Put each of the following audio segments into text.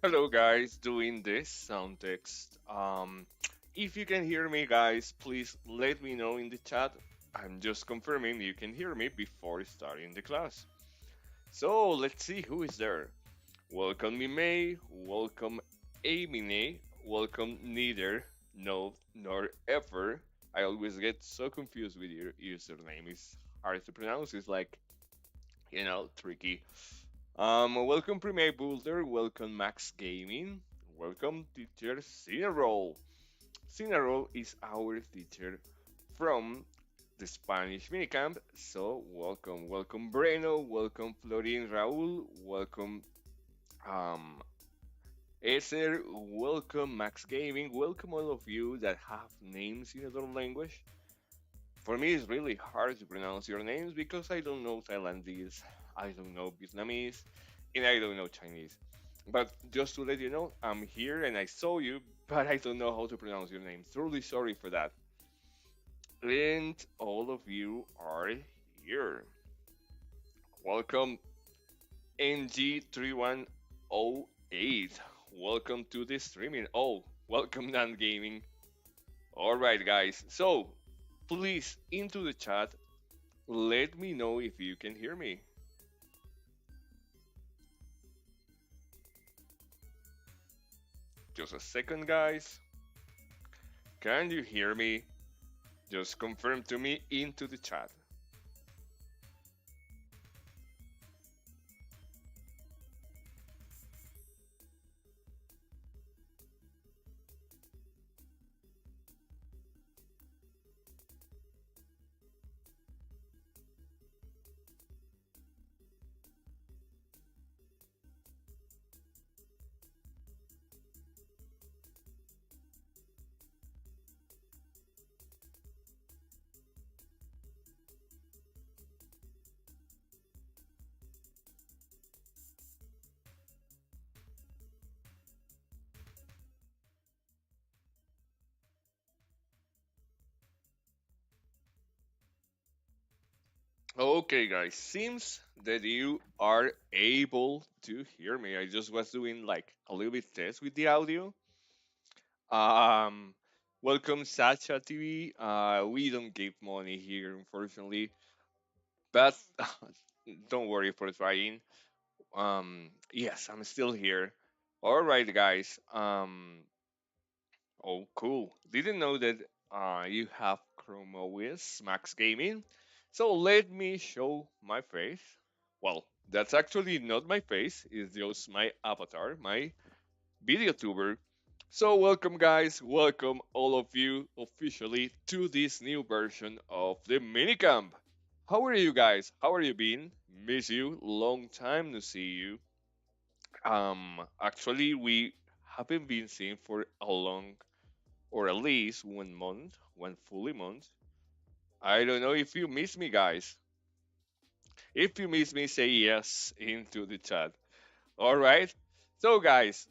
Hello guys, doing this sound text. If you can hear me guys, please let me know in the chat. I'm just confirming you can hear me before starting the class. So let's see who is there. Welcome May, welcome Amine, welcome neither, no, nor ever. I always get so confused with your username. It's hard to pronounce. It's like, tricky. Welcome Prime Boulder, welcome Max Gaming, welcome teacher Cinerol. Cinerol is our teacher from the Spanish minicamp, so welcome Breno, welcome Florin Raul, welcome um, Eser, welcome Max Gaming, welcome all of you that have names in other language. For me, it's really hard to pronounce your names because I don't know Thailandese, I don't know Vietnamese, and I don't know Chinese. But just to let you know, I'm here and I saw you, but I don't know how to pronounce your name. Truly sorry for that. And all of you are here. Welcome, NG3108. Welcome to the streaming. Oh, welcome, Non Gaming. Alright, guys. So, please, into the chat, let me know if you can hear me. Just a second, guys. Can you hear me? Just confirm to me into the chat. Okay, guys, seems that you are able to hear me. I just was doing like a little bit test with the audio. Um, welcome, Sacha TV. We don't give money here, unfortunately, but don't worry for trying. Yes, I'm still here. All right, guys. Oh, cool. Didn't know that you have Chrome OS Max Gaming. So let me show my face. Well, that's actually not my face. It's just my avatar, my video tuber. So welcome guys, welcome all of you officially to this new version of the minicamp. How are you guys? How are you been? Miss you. Long time to see you. Actually we haven't been seen for a long or at least 1 month, one fully month. I don't know if you miss me, guys. If you miss me, say yes into the chat. All right. So, guys,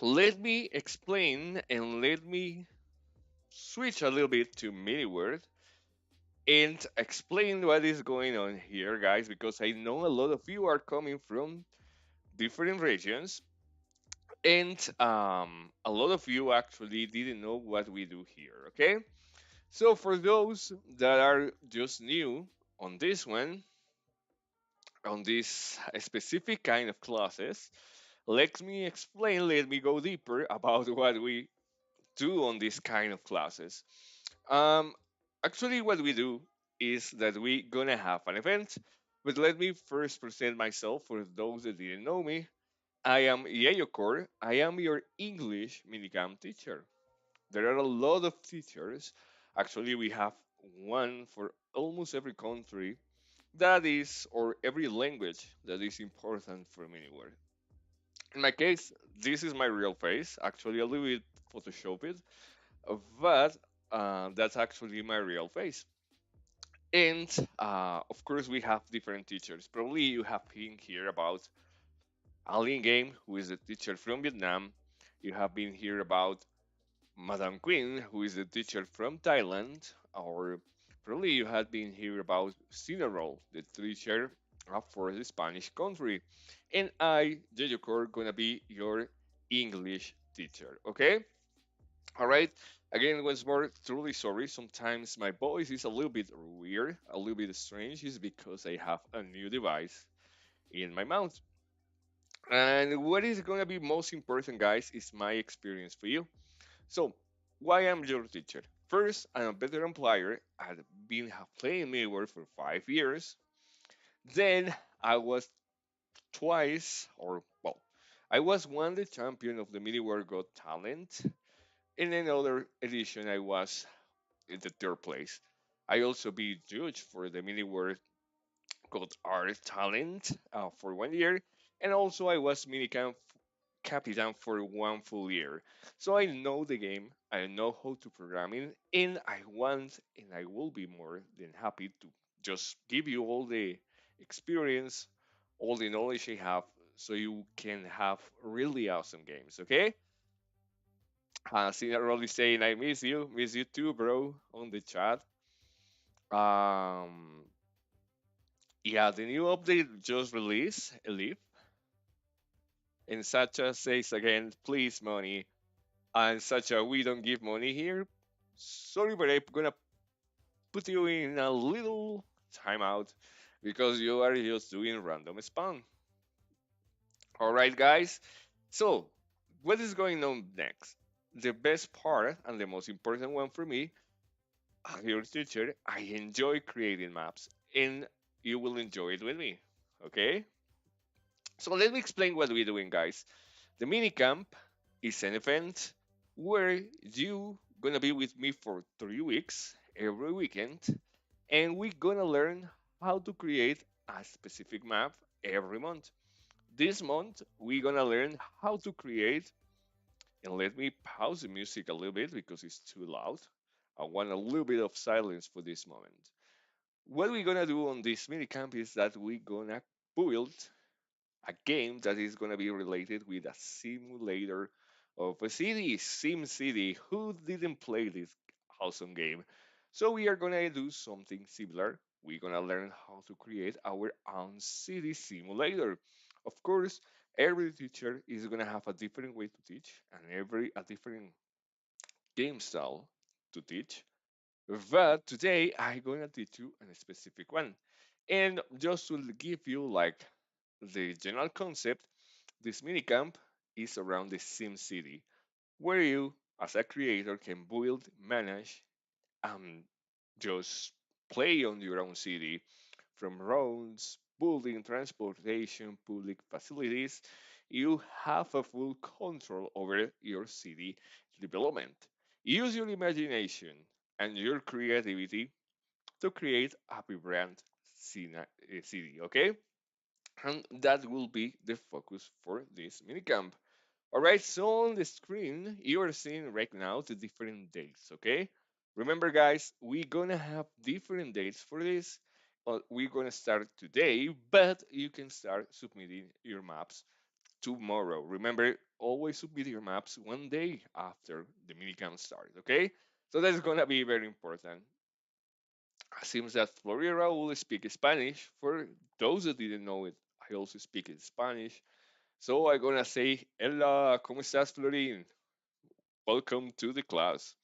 let me explain and let me switch a little bit to mini word and explain what is going on here, guys, because I know a lot of you are coming from different regions and a lot of you actually didn't know what we do here, okay? So for those that are just new on this one, on this specific kind of classes, let me explain, let me go deeper about what we do on this kind of classes. Um, Actually, what we do is that we gonna have an event, but let me first present myself for those that didn't know me. I am YeyoCore. I am your English minicam teacher. There are a lot of teachers. Actually, we have one for almost every country that is, or every language that is important for me anywhere. In my case, this is my real face. Actually, a little bit Photoshop it, but that's actually my real face. And of course, we have different teachers. Probably you have been here about Alien Game, who is the teacher from Vietnam. You have been here about Madame Queen, who is the teacher from Thailand, or probably you had been here about Cinerol, the teacher for the Spanish country. And I, YeyoCore, gonna be your English teacher. Okay? All right. Again, once more, truly sorry. Sometimes my voice is a little bit weird, a little bit strange. Is because I have a new device in my mouth. And what is going to be most important, guys, is my experience for you. So, why I'm your teacher? First, I'm a veteran player. I've been playing Midway for 5 years. Then I was twice, or well, I was one the champion of the Midway Got Talent. In another edition, I was in the third place. I also be judged for the Midway Got Art Talent for 1 year, and also I was minicamp Capitan for 1 full year. So I know the game, I know how to program it, and I want and I will be more than happy to just give you all the experience, all the knowledge I have, so you can have really awesome games, okay? See Rolly saying I miss you too, bro, on the chat. Um, yeah, the new update just released, Elif, and Sacha says again, please money. And Sacha, we don't give money here. Sorry, but I'm gonna put you in a little timeout because you are just doing random spam. All right, guys. So, what is going on next? The best part and the most important one for me, as your teacher, I enjoy creating maps, and you will enjoy it with me. Okay? So let me explain what we're doing, guys. The minicamp is an event where you gonna be with me for 3 weeks every weekend, and we're gonna learn how to create a specific map every month. This month we're gonna learn how to create, and let me pause the music a little bit because it's too loud. I want a little bit of silence for this moment. What we're gonna do on this minicamp is that we're gonna build a game that is going to be related with a simulator of a city, Sim City. Who didn't play this awesome game? So we are going to do something similar. We're going to learn how to create our own city simulator. Of course, every teacher is going to have a different way to teach and every a different game style to teach. But today I'm going to teach you a specific one. And just to give you like the general concept, this minicamp is around the Sim City, where you, as a creator, can build, manage, and just play on your own city, from roads, building, transportation, public facilities. You have a full control over your city development. Use your imagination and your creativity to create a vibrant city, okay? And that will be the focus for this minicamp. All right, so on the screen, you are seeing right now the different dates, okay? Remember, guys, we're gonna have different dates for this. We're gonna start today, but you can start submitting your maps tomorrow. Remember, always submit your maps 1 day after the minicamp starts, okay? So that's gonna be very important. It seems that Florida will speak Spanish. For those that didn't know it, I also speak in Spanish. So I'm gonna say, Hola, ¿cómo estás, Florin? Welcome to the class.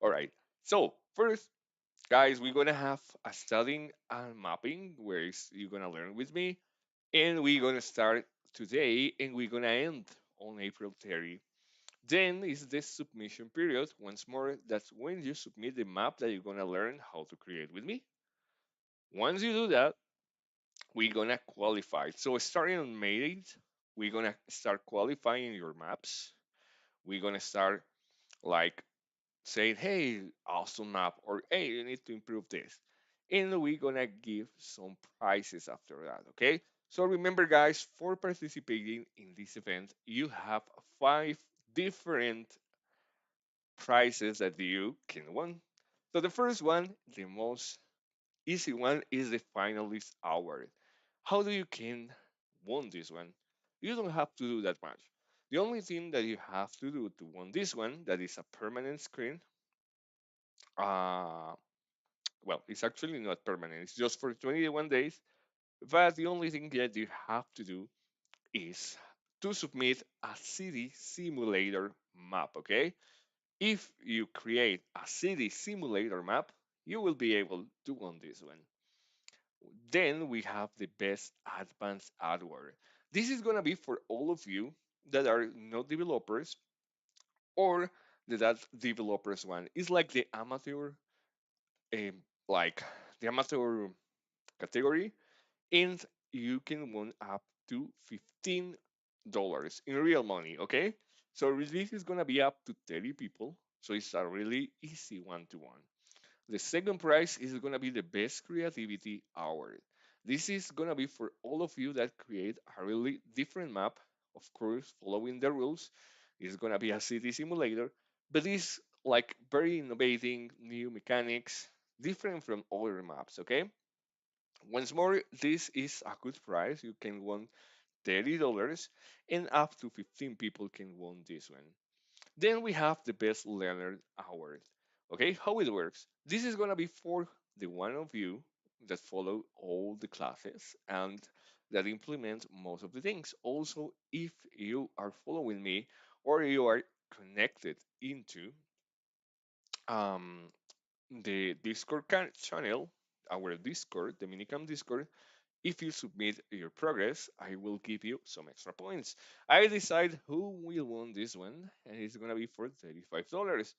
All right. So first, guys, we're gonna have a studying and mapping where you're gonna learn with me, and we're gonna start today, and we're gonna end on April 30. Then is the submission period. Once more, that's when you submit the map that you're gonna learn how to create with me. Once you do that, we're gonna qualify. So starting on May 8th, we're gonna start qualifying your maps. We're gonna start like saying, hey, awesome map, or hey, you need to improve this. And we're gonna give some prizes after that, okay? So remember, guys, for participating in this event, you have 5 different prizes that you can win. So the first one, the most easy one, is the finalist award. How do you can win this one? You don't have to do that much. The only thing that you have to do to win this one, that is a permanent screen, uh, well, it's actually not permanent. It's just for 21 days. But the only thing that you have to do is to submit a city simulator map, okay? If you create a city simulator map, you will be able to win this one. Then we have the best advanced hardware. This is gonna be for all of you that are not developers or that developers one. It's like the amateur, um, like the amateur category, and you can win up to $15 in real money. Okay, so this is gonna be up to 30 people, so it's a really easy one to win. The second prize is going to be the best creativity award. This is going to be for all of you that create a really different map, of course, following the rules. It's going to be a city simulator, but it's like very innovating, new mechanics, different from other maps, okay? Once more, this is a good prize. You can win $30 and up to 15 people can win this one. Then we have the best learner award. Okay, how it works. This is gonna be for the one of you that follow all the classes and that implement most of the things. Also, if you are following me or you are connected into um, the Discord channel, our Discord, Dominican Discord, if you submit your progress, I will give you some extra points. I decide who will win this one, and it's gonna be for $35.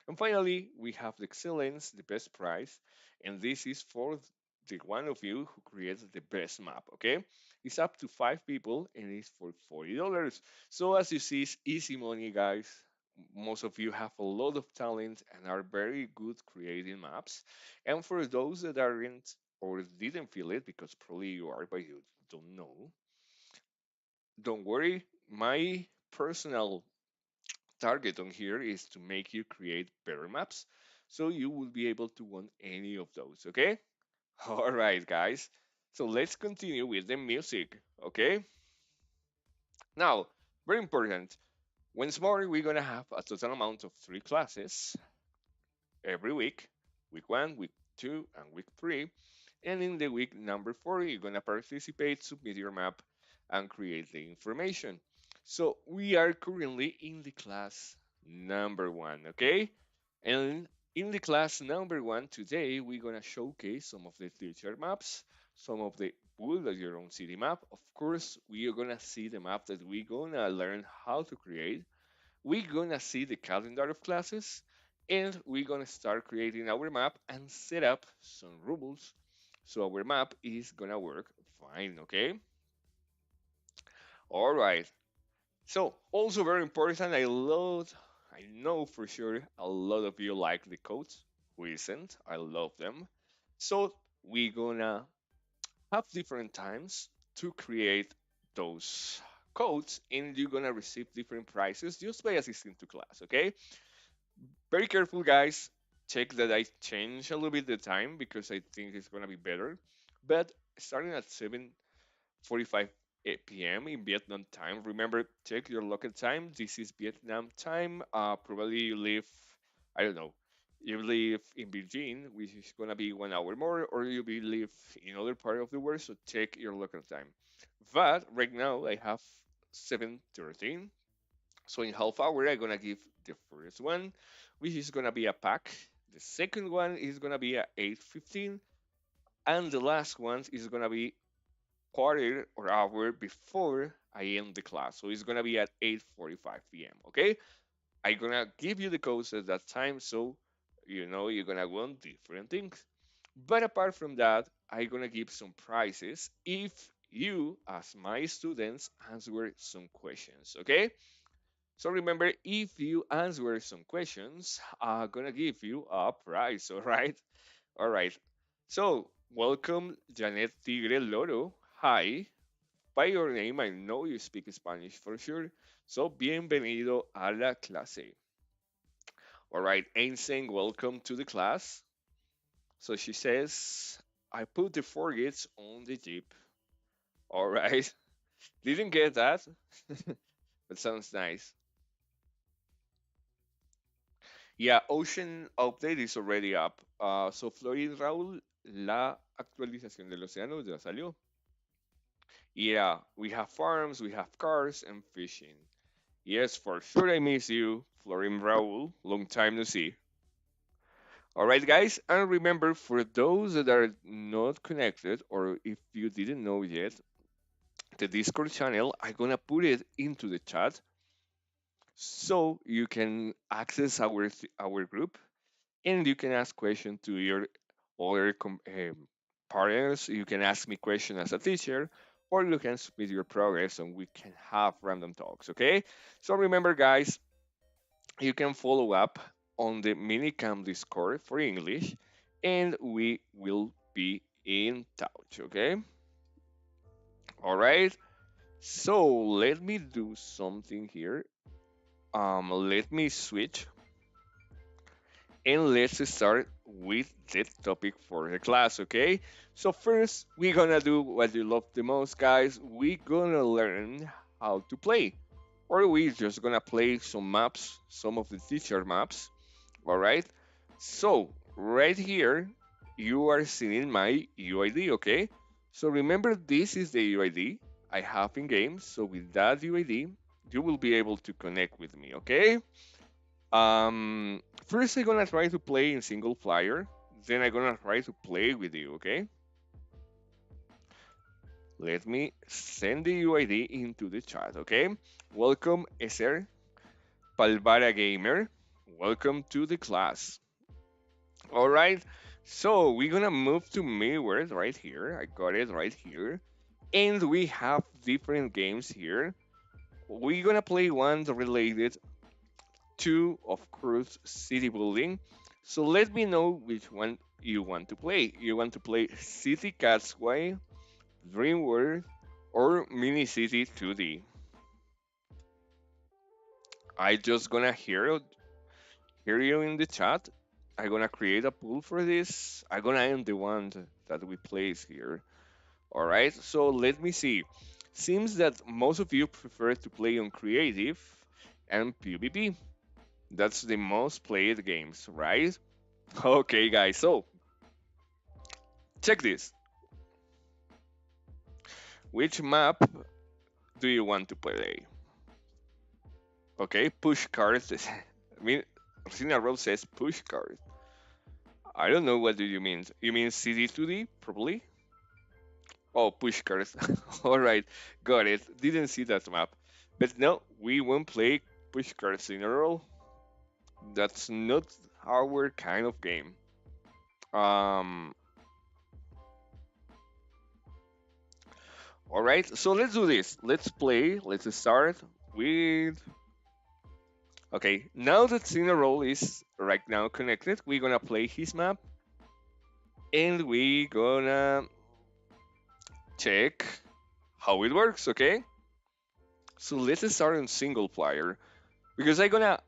And finally, we have the excellence, the best prize, and this is for the one of you who creates the best map. Okay, it's up to 5 people, and it's for $40. So as you see, it's easy money, guys. Most of you have a lot of talent and are very good creating maps. And for those that aren't or didn't feel it, because probably you are, but you don't know, don't worry. My personal target on here is to make you create better maps so you will be able to win any of those, okay? All right, guys. So let's continue with the music, okay? Now, very important. Once more, we're gonna have a total amount of 3 classes every week: week 1, week 2, and week 3. And in the week number 4, you're going to participate, submit your map, and create the information. So we are currently in the class number 1, okay? And in the class number 1 today, we're going to showcase some of the teacher maps, some of the build your own city map. Of course, we are going to see the map that we're going to learn how to create. We're gonna see the calendar of classes, and we're gonna start creating our map and set up some rules so our map is gonna work fine. Okay, all right. So also very important, I know for sure a lot of you like the codes. Who isn't? I love them. So we're gonna have different times to create those codes, and you're gonna receive different prices just by assisting to class. Okay, very careful, guys. Check that I change a little bit the time because I think it's gonna be better. But starting at 7:45 p.m. in Vietnam time. Remember, check your local time. This is Vietnam time. Probably you live, I don't know, you live in Beijing, which is gonna be 1 hour more, or you be live in other part of the world. So check your local time. But right now I have 7:13. So in half hour, I'm gonna give the first one, which is gonna be a pack. The second one is gonna be at 8:15, and the last one is gonna be quarter or hour before I end the class. So it's gonna be at 8:45 p.m. Okay, I'm gonna give you the codes at that time, so you know you're gonna want different things. But apart from that, I'm gonna give some prizes if you, as my students, answer some questions. Okay, so remember, if you answer some questions, I'm gonna give you a prize. All right, all right. So welcome, Janet Tigre Loro. Hi. By your name, I know you speak Spanish for sure. So bienvenido a la clase. All right, Einstein, welcome to the class. So she says, I put the forgets on the jeep. All right, didn't get that, but sounds nice. Yeah, Ocean Update is already up. So Florin Raúl, la actualización del océano ya salió. Yeah, we have farms, we have cars, and fishing. Yes, for sure I miss you, Florin Raul. Long time no see. Alright, guys, and remember for those that are not connected, or if you didn't know yet, the Discord channel, I'm gonna put it into the chat so you can access our group and you can ask questions to your other partners. You can ask me questions as a teacher, or you can submit your progress and we can have random talks. Okay. So remember, guys, you can follow up on the Minicam Discord for English, and we will be in touch. Okay. All right. So let me do something here. Let me switch and let's start with the topic for the class, okay? So first, we're gonna do what you love the most, guys. We're gonna learn how to play. Or we're just gonna play some maps, some of the teacher maps, alright? So, right here, you are seeing my UID, okay? So remember, this is the UID I have in game. So with that UID, you will be able to connect with me, okay? First I'm gonna try to play in single player. Then I'm gonna try to play with you. Okay. Let me send the UID into the chat. Okay. Welcome, Eser Palvara Gamer. Welcome to the class. All right. So we're gonna move to Mayward right here. I got it right here, and we have different games here. We're gonna play one related two, of course, city building. So let me know which one you want to play. You want to play City Catsway, Dream World, or Mini City 2D? I just gonna hear you in the chat. I'm gonna create a pool for this. I'm gonna end the one that we place here. All right. So let me see. Seems that most of you prefer to play on creative and PvP. That's the most played games, right? Okay, guys, so check this. Which map do you want to play? Okay, push cards. I mean, Rosina Rose says push cards. I don't know what do you mean. You mean CD2D, probably? Oh, push cards. All right, got it. Didn't see that map. But no, we won't play push cards in a row. That's not our kind of game. Um, all right, so let's do this. Let's play. Let's start with. Okay, now that Cinnarol is right now connected, we're gonna play his map and we gonna check how it works, okay? So let's start on single player because I gonna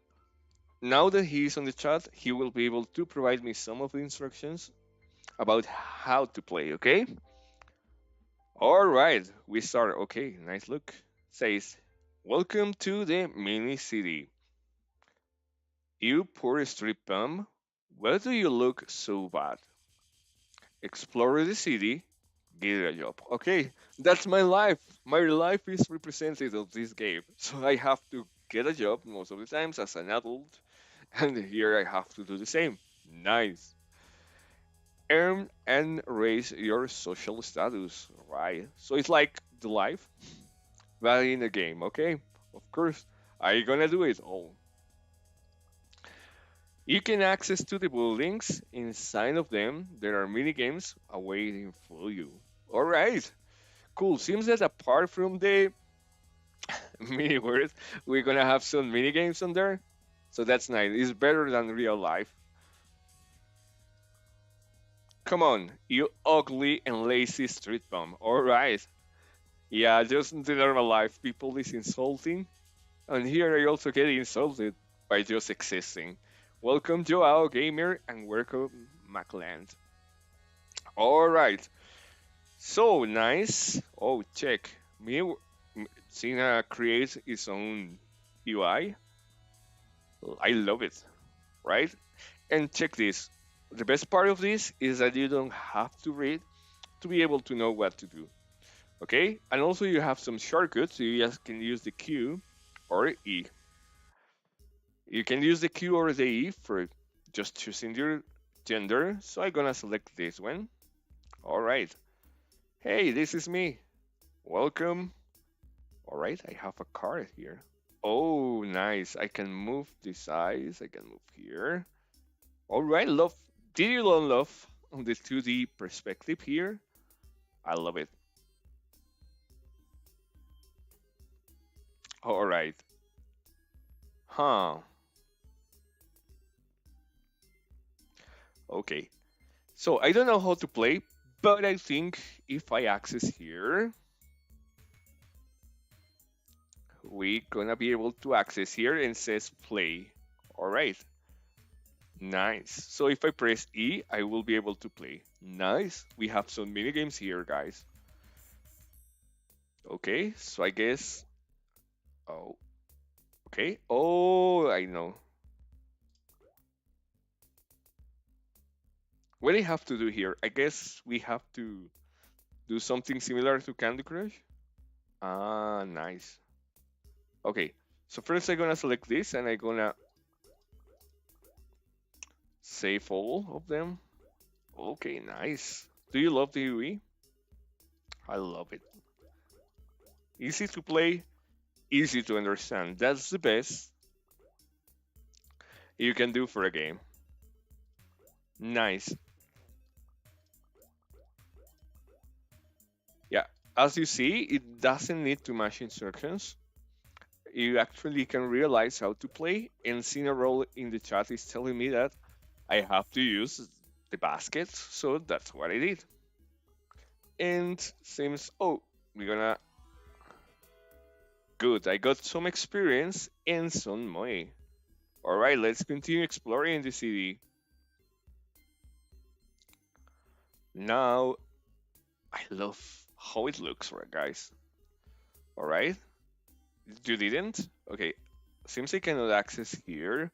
now that he's on the chat, he will be able to provide me some of the instructions about how to play, okay? All right, we start. Okay, nice look. Says, welcome to the mini city. You poor street bum. Why do you look so bad? Explore the city, get a job. Okay, that's my life. My life is represented of this game. So I have to get a job most of the times as an adult, and here I have to do the same. Nice. Earn and raise your social status, right? So it's like the life, but in a game, okay? Of course, I gonna do it all. You can access to the buildings. Inside of them, there are mini games awaiting for you. All right, cool. Seems that apart from the mini world, we're gonna have some mini games on there. So that's nice. It's better than real life. Come on, you ugly and lazy street bum. All right. Yeah, just in the normal life, people is insulting, and here I also get insulted by just existing. Welcome, Joao Gamer, and welcome, Macland. All right. So nice. Oh, check. Cena creates its own UI. I love it, right? And check this. The best part of this is that you don't have to read to be able to know what to do. Okay, and also you have some shortcuts. So you just can use the Q or E. You can use the Q or the E for just choosing your gender. So I'm gonna select this one. All right. Hey, this is me. Welcome. All right, I have a card here. Oh, nice. I can move the size. I can move here. All right, love. Did you love on the 2D perspective here? I love it. All right. Huh. Okay. So I don't know how to play, but I think if I access here, we gonna be able to access here and says play. All right. Nice. So if I press E, I will be able to play. Nice. We have some mini games here, guys. Okay. So I guess. Oh. Okay. Oh, I know. What do I have to do here? I guess we have to do something similar to Candy Crush. Ah, nice. Okay. So first I'm gonna select this and I'm gonna save all of them. Okay, nice. Do you love the UE? I love it. Easy to play, easy to understand. That's the best you can do for a game. Nice. Yeah. As you see, it doesn't need too much instructions. You actually can realize how to play, and Cinnarol in the chat is telling me that I have to use the basket, so that's what I did. And seems, oh, we're gonna, good, I got some experience and some money. Alright, let's continue exploring the city. Now, I love how it looks, right, guys? Alright, you didn't? Okay, seems I cannot access here,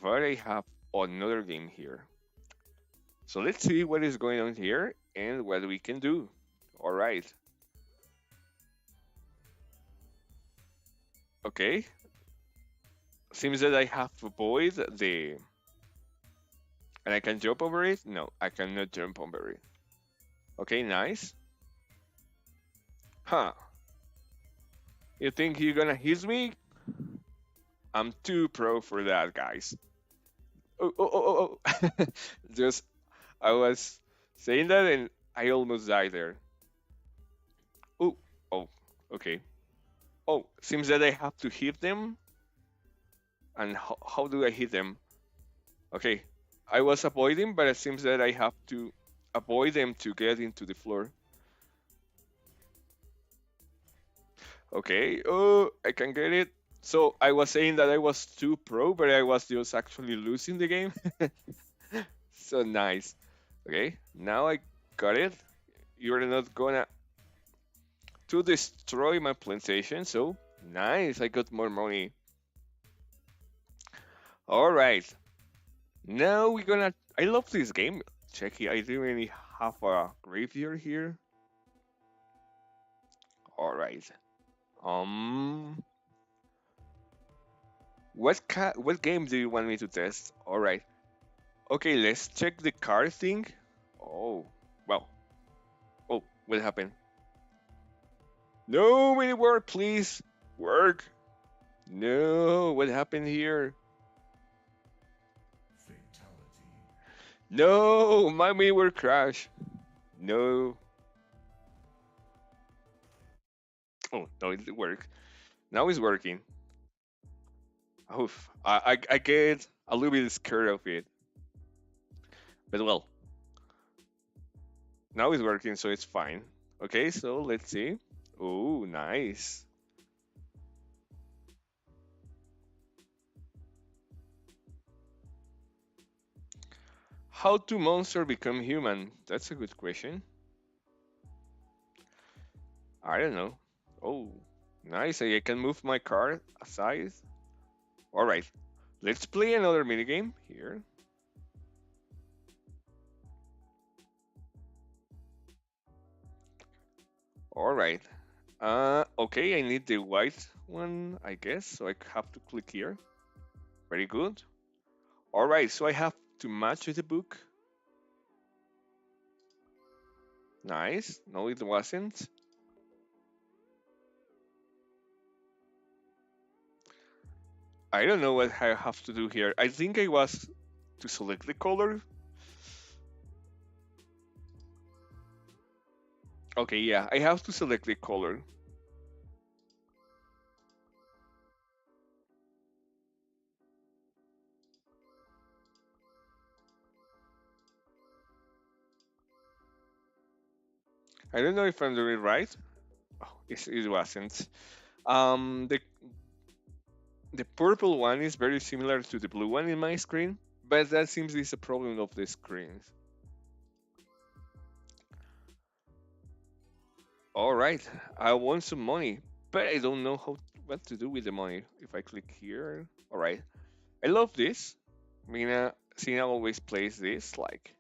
but I have another game here. So let's see what is going on here and what we can do. Alright, okay. Seems that I have to avoid the... And I can jump over it? No, I cannot jump over it. Okay, nice. Huh. You think you're gonna hit me? I'm too pro for that, guys. Oh. Just, I was saying that and I almost died there. Oh, oh, okay. Oh, seems that I have to hit them. And how do I hit them? Okay, I was avoiding, but it seems that I have to avoid them to get into the floor. Okay, oh, I can get it. So I was saying that I was too pro, but I was just actually losing the game. So nice. Okay, now I got it. You're not gonna to destroy my plantation, so nice. I got more money. All right, now we're gonna. I love this game. Check it. I do really have a graveyard here. All right. Um, what game do you want me to test? All right. Okay, let's check the card thing. Oh, well. Oh, what happened? No, mini work, please. Work. No, what happened here? No, my mini work crash. No. Oh, no, it worked. Now it's working. Oof. I get a little bit scared of it. But well, now it's working, so it's fine. Okay, so let's see. Oh, nice. How do monsters become human? That's a good question. I don't know. Oh, nice. I can move my car aside. All right. Let's play another minigame here. All right. Okay, I need the white one, I guess. So I have to click here. Very good. All right, so I have to match the book. Nice. No, it wasn't. I don't know what I have to do here. I think I was to select the color. Okay, yeah, I have to select the color. I don't know if I'm doing it right. Oh, it wasn't. Um, the the purple one is very similar to the blue one in my screen, but that seems is a problem of the screens. All right, I want some money, but I don't know what to do with the money. If I click here, all right. I love this. Sina always plays this like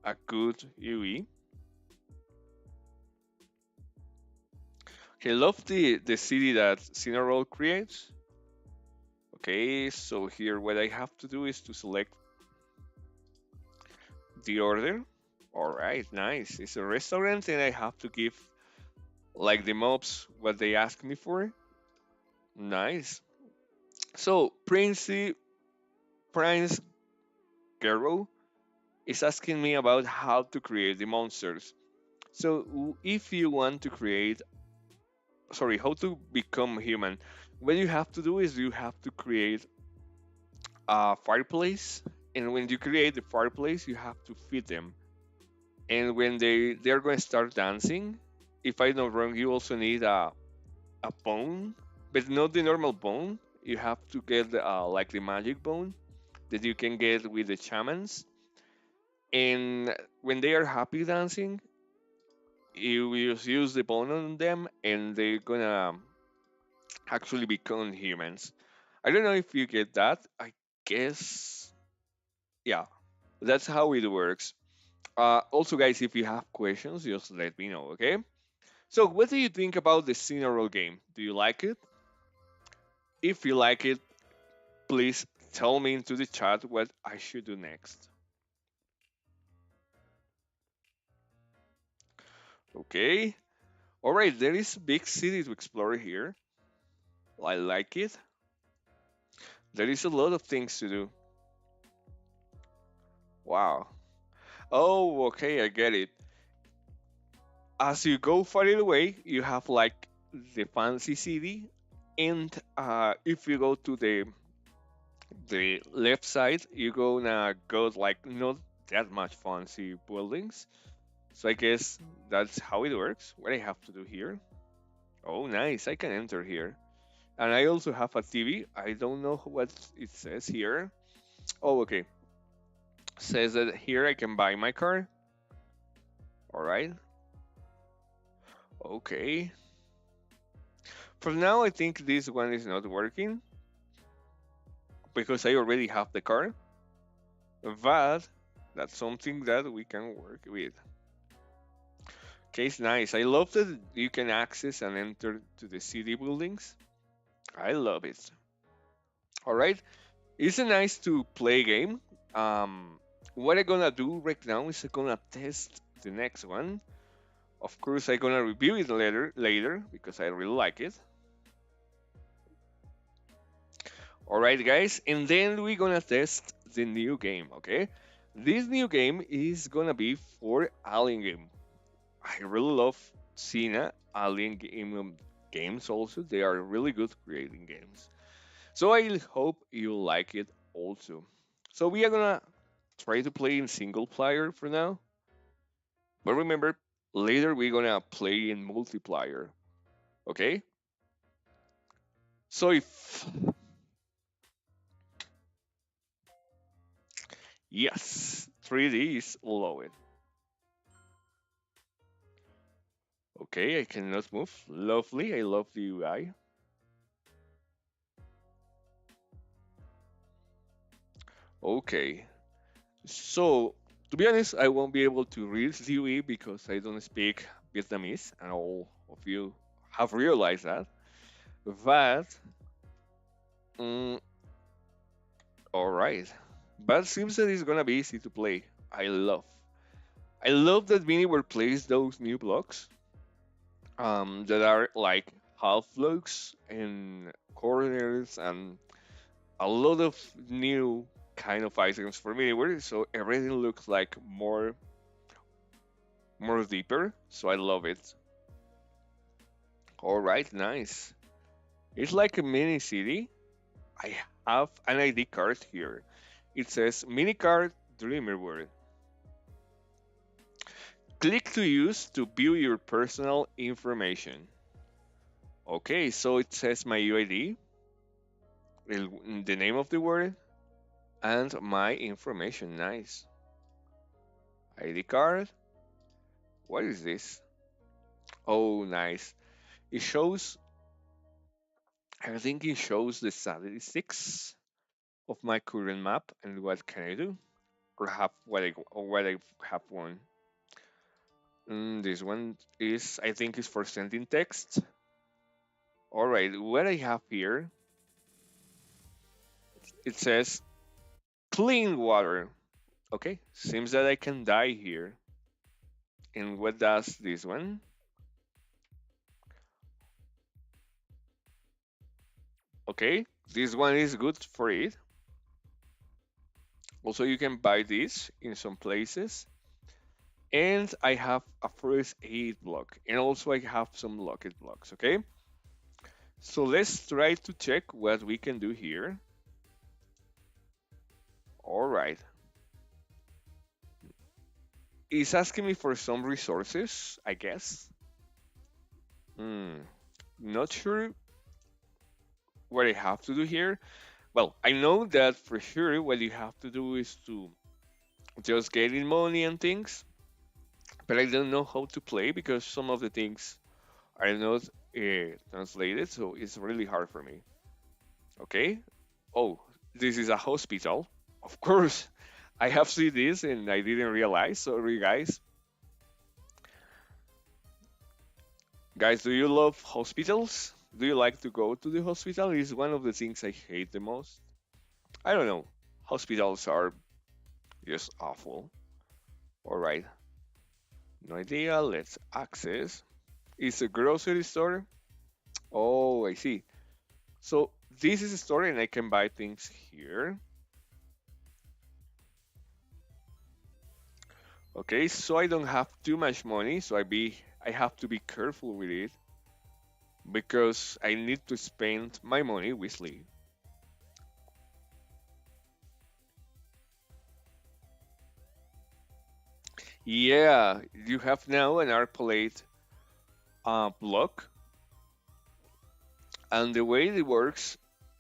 a good UE. Okay, love the city that Cinnarol creates. Okay, so here what I have to do is to select the order. All right, nice. It's a restaurant, and I have to give like the mobs what they ask me for. Nice. So Prince Gero is asking me about how to create the monsters. So if you want to create, sorry, how to become human, what you have to do is you have to create a fireplace, and when you create the fireplace, you have to feed them. And when they're going to start dancing, if I'm not wrong, you also need a bone, but not the normal bone. You have to get like the magic bone that you can get with the shamans. And when they are happy dancing, you just use the bone on them, and they're gonna actually become humans. I don't know if you get that. I guess, yeah, that's how it works. Also, guys, if you have questions, just let me know, okay? So, what do you think about the Cinnarol game? Do you like it? If you like it, please tell me into the chat what I should do next. Okay. All right, there is a big city to explore here. I like it. There is a lot of things to do. Wow. Oh, okay, I get it. As you go farther away, you have like the fancy city, and if you go to the left side, you're gonna go like not that much fancy buildings. So I guess that's how it works. What I have to do here. Oh, nice! I can enter here, and I also have a TV. I don't know what it says here. Oh, okay. Says that here I can buy my car. All right. Okay. For now, I think this one is not working because I already have the car. But that's something that we can work with. Okay, it's nice. I love that you can access and enter to the city buildings. I love it. All right, it's a nice to play game. What I'm gonna do right now is I'm gonna test the next one. Of course, I'm gonna review it later because I really like it. All right, guys, and then we're gonna test the new game. Okay, this new game is gonna be for Alien game. I really love seeing Alien games. Also, they are really good creating games. So I hope you like it also. So we are gonna try to play in single player for now, but remember, later we're gonna play in multiplayer. Okay? So if yes, 3D is low. Okay, I cannot move. Lovely. I love the UI. Okay. So to be honest, I won't be able to read the UI because I don't speak Vietnamese, and all of you have realized that. But mm, all right, but seems that it's gonna be easy to play. I love. I love that Mini will place those new blocks that are like half blocks and corners and a lot of new kind of items for Miniware, so everything looks like more deeper. So I love it. All right, nice. It's like a mini city. I have an ID card here. It says mini card Dreamerware. Click to use to view your personal information. Okay, so it says my UID, the name of the word, and my information. Nice. ID card. What is this? Oh, nice. It shows, I think it shows the statistics of my current map and what can I do or have what I have won. This one is, I think, is for sending text. All right, what I have here, it says clean water. Okay, seems that I can die here. And what does this one? Okay, this one is good for it. Also, you can buy this in some places. And I have a first aid block. And also I have some locket blocks, okay? So let's try to check what we can do here. All right. It's asking me for some resources, I guess. Hmm. Not sure what I have to do here. Well, I know that for sure what you have to do is to just get in money and things, but I don't know how to play because some of the things are not translated, so it's really hard for me. Okay. Oh, this is a hospital. Of course, I have seen this and I didn't realize. Sorry, guys. Guys, do you love hospitals? Do you like to go to the hospital? It's one of the things I hate the most. I don't know. Hospitals are just awful. All right. No idea. Let's access. It's a grocery store. Oh, I see. So this is a store and I can buy things here. Okay, so I don't have too much money, so I have to be careful with it because I need to spend my money wisely. Yeah, you have now an arpalate block, and the way it works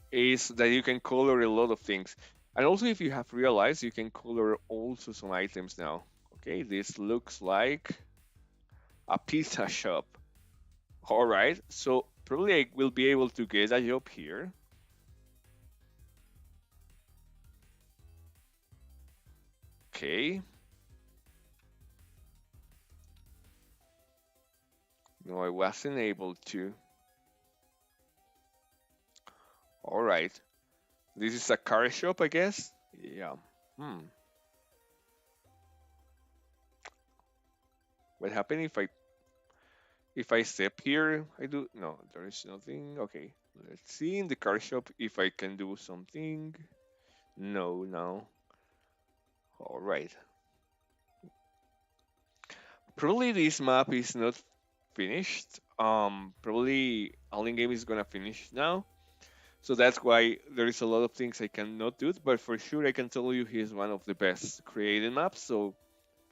is that you can color a lot of things. And also, if you have realized, you can color also some items now. Okay, this looks like a pizza shop. All right, so probably I will be able to get a job here. Okay. No, I wasn't able to. All right. This is a car shop, I guess. Yeah. Hmm. What happened if I step here? I do no. There is nothing. Okay. Let's see in the car shop if I can do something. No, no. All right. Probably this map is not finished. Probably Alien Game is gonna finish now. So that's why there is a lot of things I cannot do, but for sure I can tell you he's one of the best created maps. So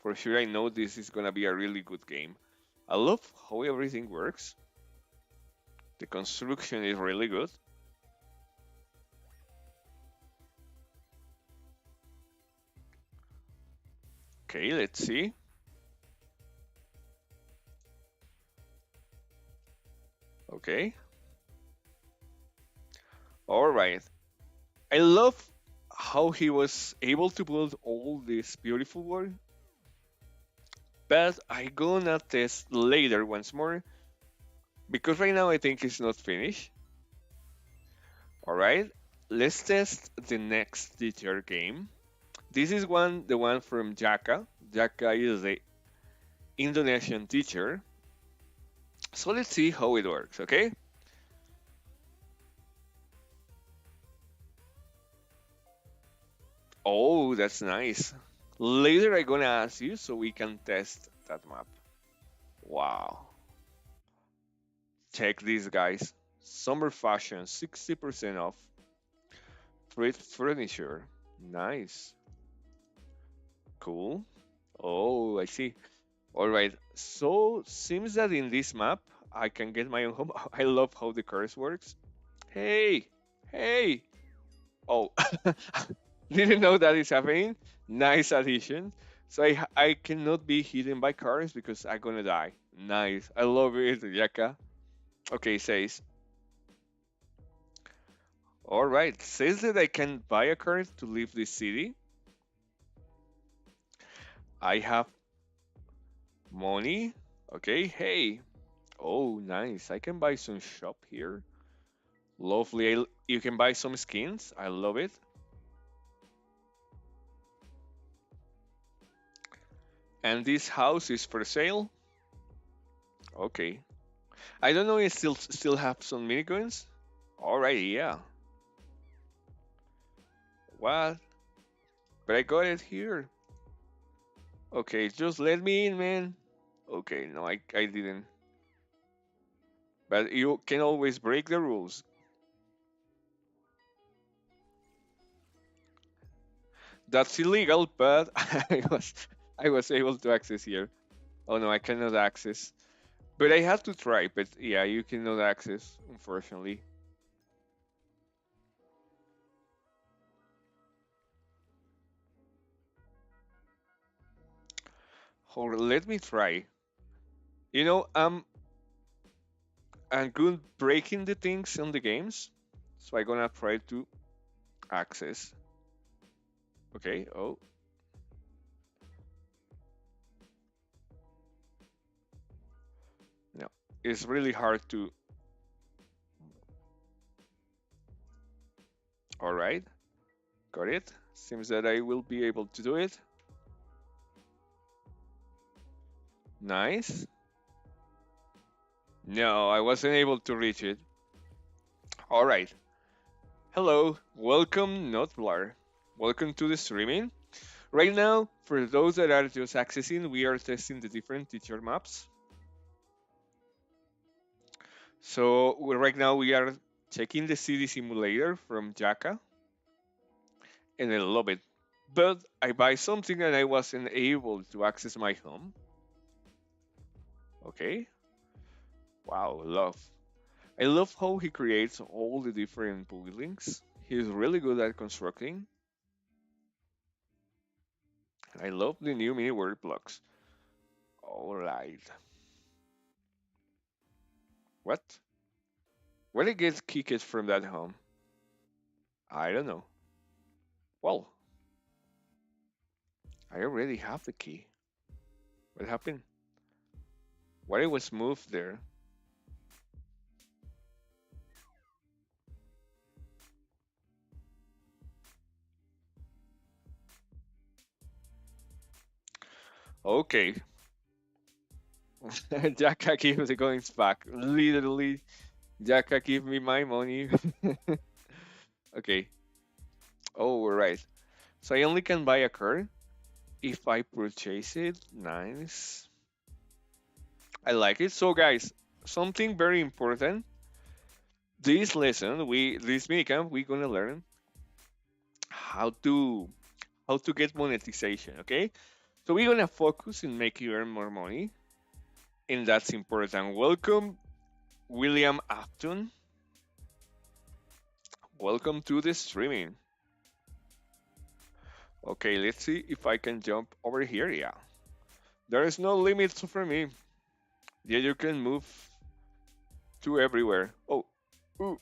for sure I know this is gonna be a really good game. I love how everything works. The construction is really good. Okay, let's see. Okay. All right. I love how he was able to build all this beautiful world. But I gonna test later once more because right now I think it's not finished. All right, let's test the next teacher game. This is the one from Jaka. Jaka is the Indonesian teacher. So let's see how it works, okay? Oh, that's nice. Later I'm gonna ask you so we can test that map. Wow. Check these guys. Summer fashion, 60% off. Trade furniture. Nice. Cool. Oh, I see. All right. So seems that in this map I can get my own home. I love how the curse works. Hey, hey. Oh, didn't know that is happening. Nice addition. So I cannot be hidden by cars because I'm gonna die. Nice. I love it, Yaka. Okay, says. All right. Says that I can buy a car to leave this city. I have money. Okay. Hey. Oh, nice. I can buy some shop here. Lovely. You can buy some skins. I love it. And this house is for sale. Okay. I don't know if still have some minicoins. All right. Yeah. What? But I got it here. Okay. Just let me in, man. Okay. No, I didn't. But you can always break the rules. That's illegal, but I was able to access here. Oh no, I cannot access. But I had to try. But yeah, you cannot access, unfortunately. Hold on, let me try. You know, I'm good breaking the things on the games, so I'm gonna try to access. Okay. Oh no, it's really hard to. All right, got it. Seems that I will be able to do it. Nice. No, I wasn't able to reach it. All right. Hello, welcome, Notblar. Welcome to the streaming. Right now, for those that are just accessing, we are testing the different teacher maps. So right now we are checking the city simulator from Jaka, and I love it. But I buy something and I wasn't able to access my home. Okay. Wow, love. I love how he creates all the different buildings. He's really good at constructing. I love the new mini word blocks. All right. What? Where did I get kicked from that home? I don't know. Well, I already have the key. What happened? Why it was moved there? Okay. Jacka gives the coins back. Literally, Jacka give me my money. Okay. Oh, right. So I only can buy a car if I purchase it. Nice. I like it. So guys, something very important. This lesson, this minicamp, we're gonna learn how to get monetization. Okay. So we're gonna focus in making you earn more money, and that's important. Welcome, William Afton. Welcome to the streaming. Okay, let's see if I can jump over here. Yeah, there is no limits for me. Yeah, you can move to everywhere. Oh, ooh.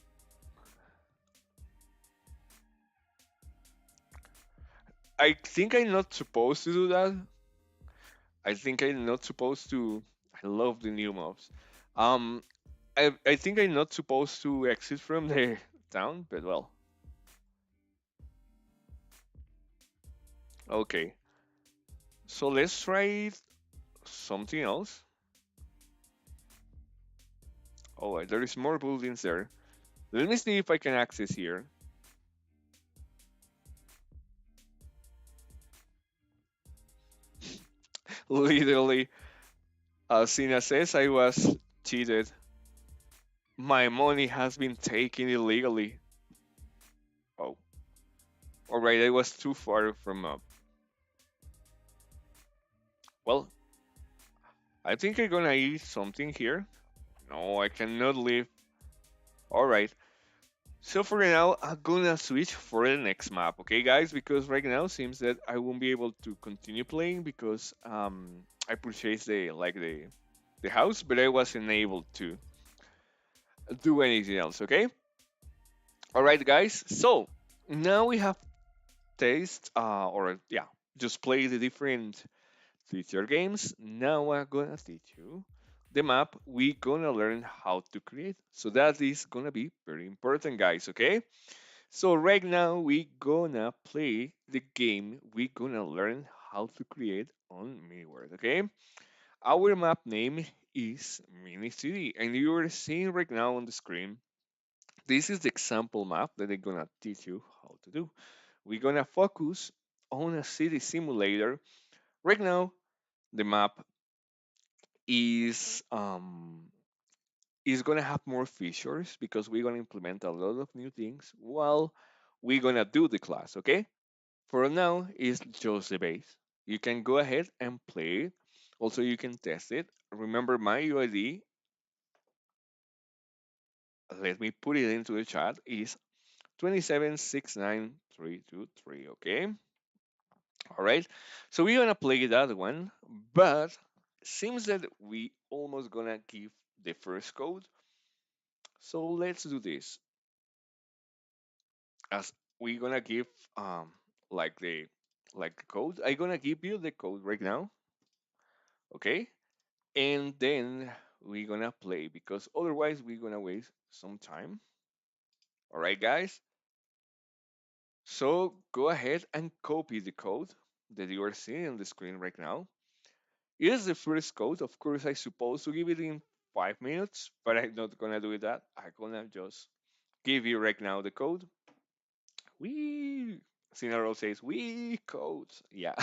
I think I'm not supposed to do that, I think I'm not supposed to. I love the new mobs. Um, I think I'm not supposed to exit from the town, but well, okay. So let's try something else. Oh, there is more buildings there. Let me see if I can access here. Literally, as Sina says, I was cheated. My money has been taken illegally. Oh, alright, I was too far from up. Well, I think I'm gonna eat something here. No, I cannot leave. Alright, so for now, I'm gonna switch for the next map, okay, guys? Because right now seems that I won't be able to continue playing because I purchased the house, but I wasn't able to do anything else, okay? Alright, guys. So now we have taste or yeah, just play the different teacher games. Now I'm gonna teach you the map we gonna learn how to create. So that is gonna be very important, guys, okay? So right now we gonna play the game we gonna learn how to create on MiniWorld, okay? Our map name is Mini City, and you are seeing right now on the screen. This is the example map that I'm gonna teach you how to do. We're gonna focus on a city simulator. Right now, the map is gonna have more features because we're gonna implement a lot of new things while we're gonna do the class, okay? For now, it's just the base. You can go ahead and play it. Also, you can test it. Remember my UID, let me put it into the chat, is 2769323, okay? All right. So we're gonna play that one, but seems that we almost gonna give the first code. So let's do this. As we're gonna give like the code. I'm gonna give you the code right now, okay? And then we're gonna play because otherwise we're gonna waste some time. All right, guys. So go ahead and copy the code that you are seeing on the screen right now. It is the first code. Of course, I supposed to give it in 5 minutes, but I'm not gonna do that. I'm gonna just give you right now the code. We Sinaro says we codes. Yeah.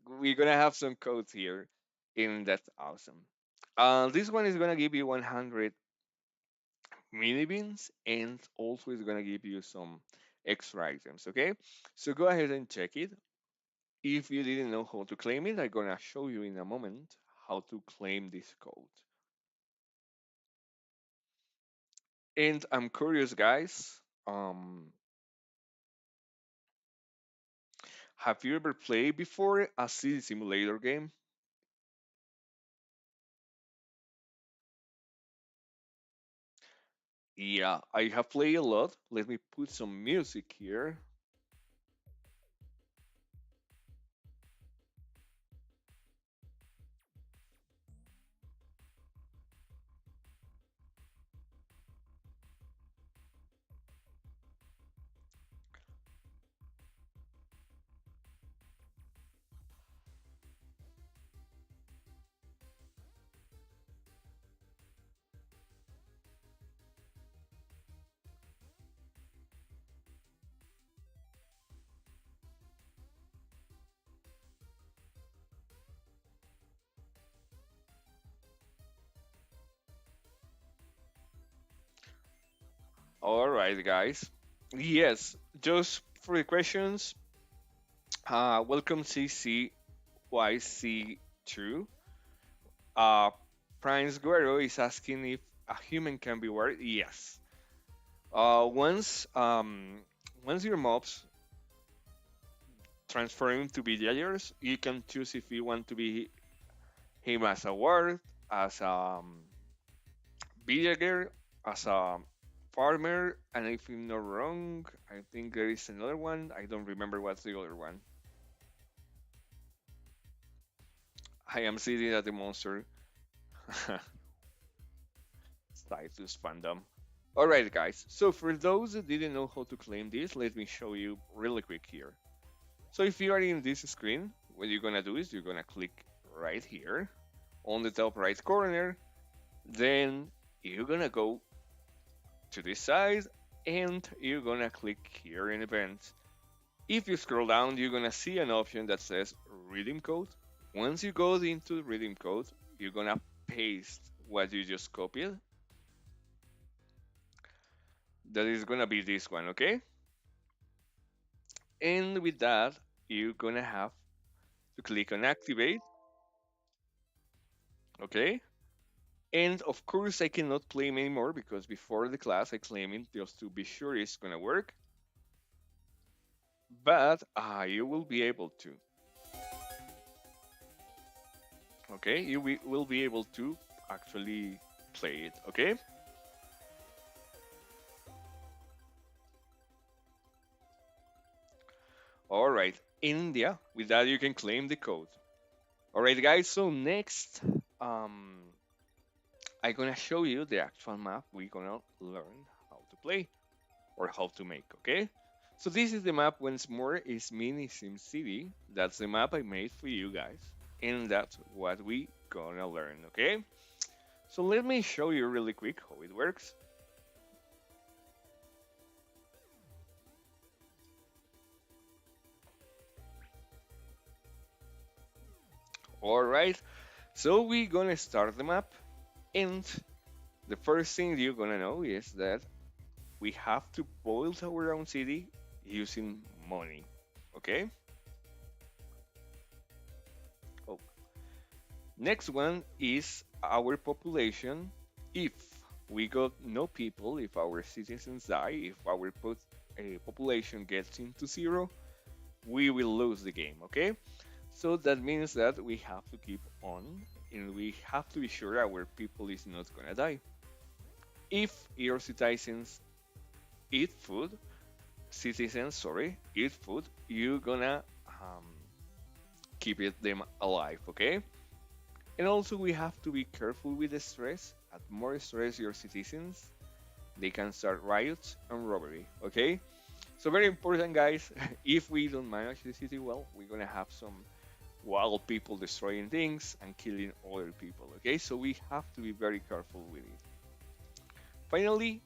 We're gonna have some codes here, and that's awesome. This one is gonna give you 100 mini beans, and also is gonna give you some extra items. Okay, so go ahead and check it. If you didn't know how to claim it, I'm gonna show you in a moment how to claim this code. And I'm curious, guys. Have you ever played before a city simulator game? Yeah, I have played a lot. Let me put some music here. All right, guys. Yes, just for the questions. Welcome CCYC2. Uh, Prince Guerrero is asking if a human can be worried. Yes. Once your mobs transfer him to villagers, you can choose if you want to be him as a ward, as a villager, as a farmer, and if I'm not wrong, I think there is another one. I don't remember what's the other one. I am sitting at the monster status fandom. Alright guys, so for those that didn't know how to claim this, let me show you really quick here. So if you are in this screen, what you're gonna do is you're gonna click right here on the top right corner, then you're gonna go to this side and you're gonna click here in events. If you scroll down, you're gonna see an option that says redeem code. Once you go into the redeem code, you're gonna paste what you just copied. That is gonna be this one, okay? And with that, you're gonna have to click on activate, okay? And of course, I cannot claim anymore because before the class I claim it just to be sure it's gonna work. But you will be able to, okay? Will be able to actually play it, okay? All right, India. With that, you can claim the code. All right, guys. So next, um, I'm gonna show you the actual map we're gonna learn how to play or how to make. Okay. So this is the map once more. Is Mini Sim City. That's the map I made for you guys, and that's what we gonna learn. Okay. So let me show you really quick how it works. All right. So we're gonna start the map, and the first thing you're gonna know is that we have to build our own city using money. Okay. Oh. Next one is our population. If we got no people, if our citizens die, if our population gets into zero, we will lose the game. Okay. So that means that we have to keep on, and we have to be sure our people is not gonna die. If your eat food, eat food, you're gonna keep them alive, okay? And also we have to be careful with the stress. At more stress your citizens, they can start riots and robbery, okay? So very important, guys. If we don't manage the city well, we're gonna have some wild people destroying things and killing other people, okay? So we have to be very careful with it. Finally,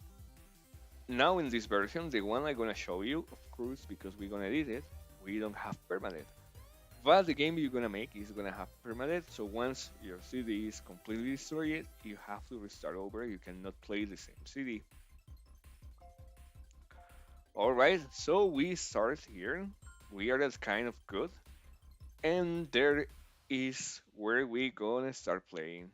now in this version, the one I'm gonna show you, of course, because we're gonna edit it, we don't have permanent. But the game you're gonna make is gonna have permanent. So once your city is completely destroyed, you have to restart over. You cannot play the same city. All right, so we start here. We are at kind of good, and there is where we gonna start playing.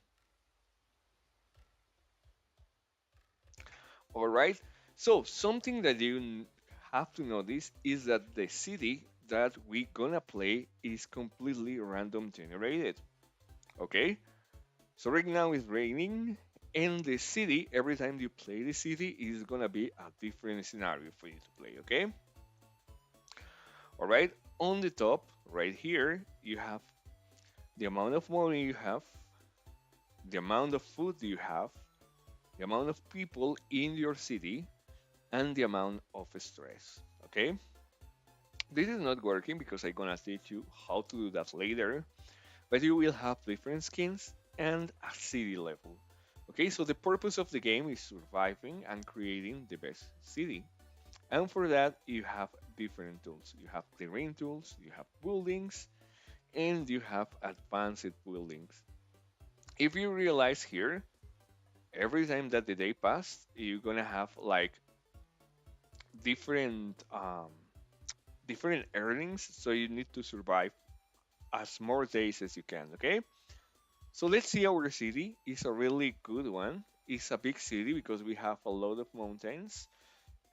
All right. So something that have to notice is that the city that we gonna play is completely random generated. Okay. So right now it's raining, and the city every time you play the city is gonna be a different scenario for you to play. Okay. All right. On the top right here you have the amount of money you have, the amount of food you have, the amount of people in your city, and the amount of stress. Okay, this is not working because I'm gonna teach you how to do that later, but you will have different skins and a city level. Okay, so the purpose of the game is surviving and creating the best city. And for that, you have different tools. You have terrain tools, you have buildings, and you have advanced buildings. If you realize here, every time that the day passed, you're gonna have like different different earnings, so you need to survive as more days as you can. Okay, so let's see our city. It's a really good one. It's a big city because we have a lot of mountains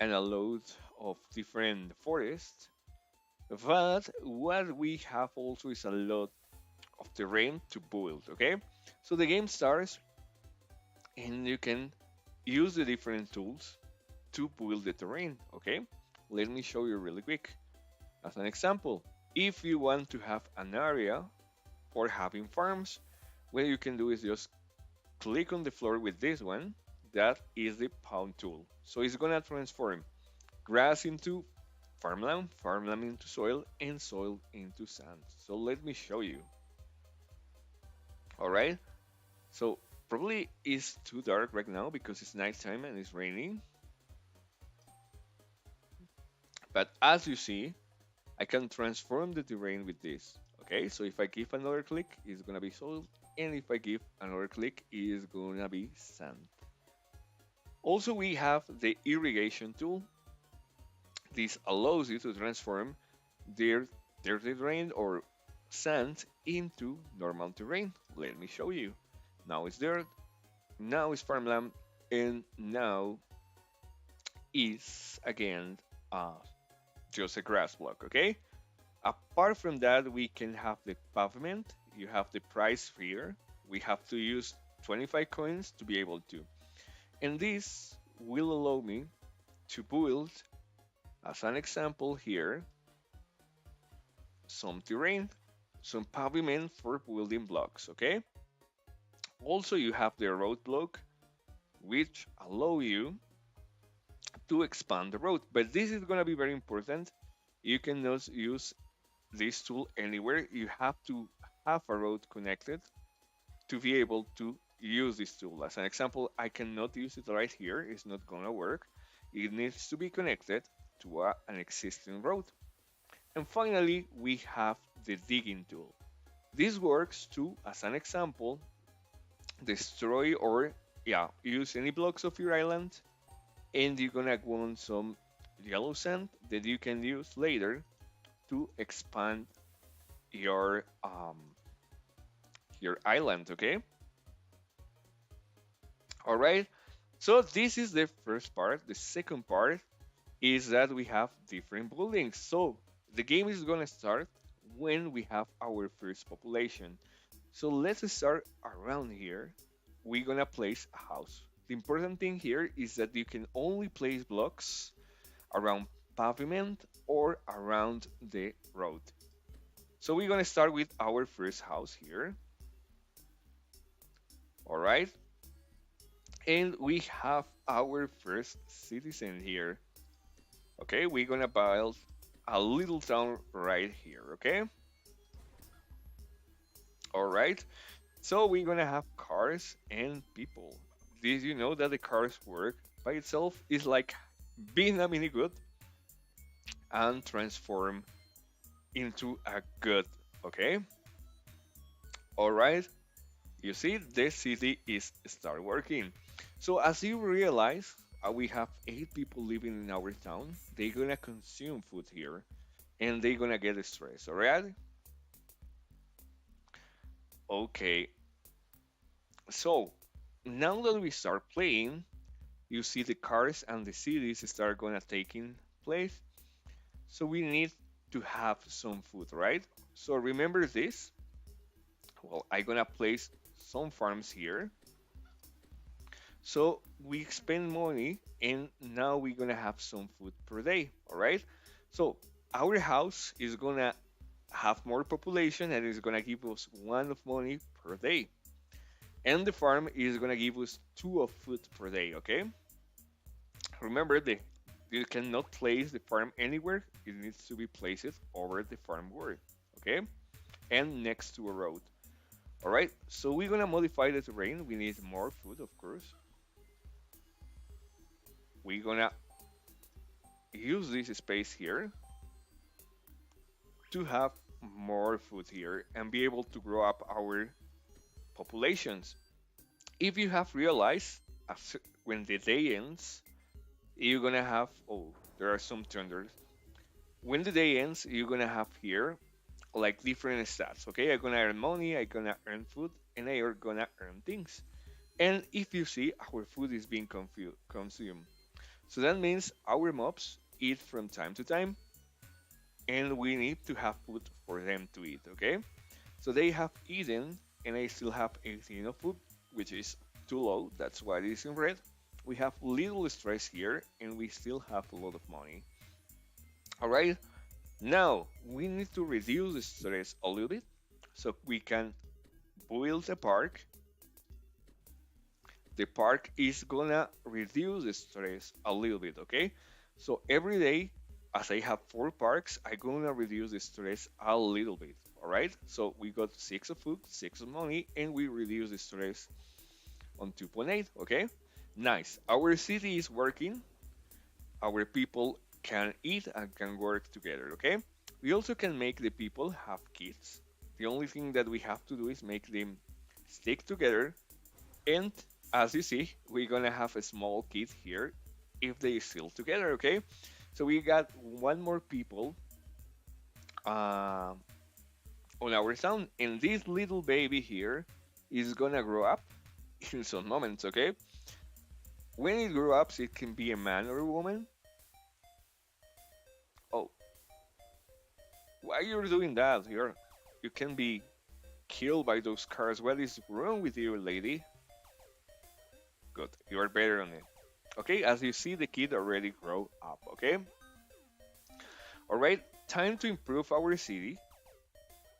and a lot of different forests. But what we have also is a lot of terrain to build. Okay, so the game starts and you can use the different tools to build the terrain. Okay, let me show you really quick. As an example, if you want to have an area or having farms, what you can do is just click on the floor with this one. That is the pound tool. So it's gonna transform grass into farmland, farmland into soil, and soil into sand. So let me show you. All right. So probably it's too dark right now because it's nighttime and it's raining. But as you see, I can transform the terrain with this. Okay, so if I give another click, it's gonna be soil, and if I give another click, it's gonna be sand. Also, we have the irrigation tool. This allows you to transform dirt, dirty terrain or sand into normal terrain. Let me show you. Now it's dirt, now it's farmland, and now is again uh, just a grass block. Okay. Apart from that, we can have the pavement. You have the price here. We have to use 25 coins to be able to. And this will allow me to build, as an example here, some terrain, some pavement for building blocks, okay? Also, you have the road block, which allow you to expand the road. But this is going to be very important. You cannot use this tool anywhere. You have to have a road connected to be able to use this tool. As an example, I cannot use it right here. It's not gonna work. It needs to be connected to an existing road. And finally, we have the digging tool. This works to, as an example, destroy or use any blocks of your island, and you're gonna want some yellow sand that you can use later to expand your island. Okay. All right. So this is the first part. The second part is that we have different buildings. So the game is gonna start when we have our first population. So let's start around here. We're gonna place a house. The important thing here is that you can only place blocks around pavement or around the road. So we're gonna start with our first house here. All right. And we have our first citizen here. Okay, we're gonna build a little town right here. Okay. All right. So we're gonna have cars and people. Did you know that the cars work by itself? It's like being a mini good and transform into a good. Okay. All right. You see, the city is start working. So as you realize, we have 8 people living in our town. They're gonna consume food here, and they're gonna get stressed. All right. Okay. So now that we start playing, you see the cars and the cities start gonna taking place. So we need to have some food, right? So remember this. Well, I'm gonna place some farms here. So we spend money and now we're gonna have some food per day, all right? So our house is gonna have more population and it's gonna give us one of money per day. And the farm is gonna give us two of food per day, okay? Remember that you cannot place the farm anywhere, it needs to be placed over the farm board, okay? And next to a road. All right, so we're gonna modify the terrain. We need more food, of course. We're gonna use this space here to have more food here and be able to grow up our populations. If you have realized, when the day ends, you're gonna have, oh, there are some tenders. When the day ends, you're gonna have here like different stats. Okay, I'm gonna earn money, I'm gonna earn food, and I'm gonna earn things. And if you see, our food is being consumed. So that means our mobs eat from time to time, and we need to have food for them to eat. Okay, so they have eaten, and I still have 18 of food, which is too low. That's why it is in red. We have little stress here, and we still have a lot of money. All right. Now, we need to reduce the stress a little bit. So we can build a park. The park is gonna reduce the stress a little bit, okay? So every day, as I have 4 parks, I'm gonna reduce the stress a little bit, all right? So we got 6 of food, 6 of money, and we reduce the stress on 2.8, okay? Nice. Our city is working. Our people can eat and can work together, okay? We also can make the people have kids. The only thing that we have to do is make them stick together. And as you see, we're gonna have a small kid here if they still together, okay? So we got one more people uh, on our town, and this little baby here is gonna grow up in some moments, okay? When it grows up, it can be a man or a woman. Oh, why you're doing that? You can be killed by those cars. What is wrong with you, lady? Good, you are better on it. Okay, as you see, the kid already grow up. Okay, all right. Time to improve our city.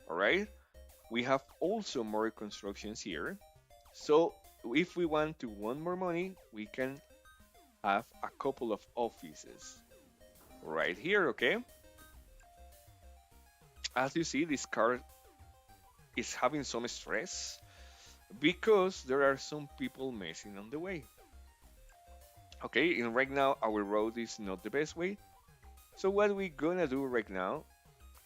All right, we have also more constructions here. So if we want more money, we can have a couple of offices right here. Okay, as you see, this car is having some stress because there are some people messing on the way. Okay, and right now our road is not the best way. So what we're gonna do right now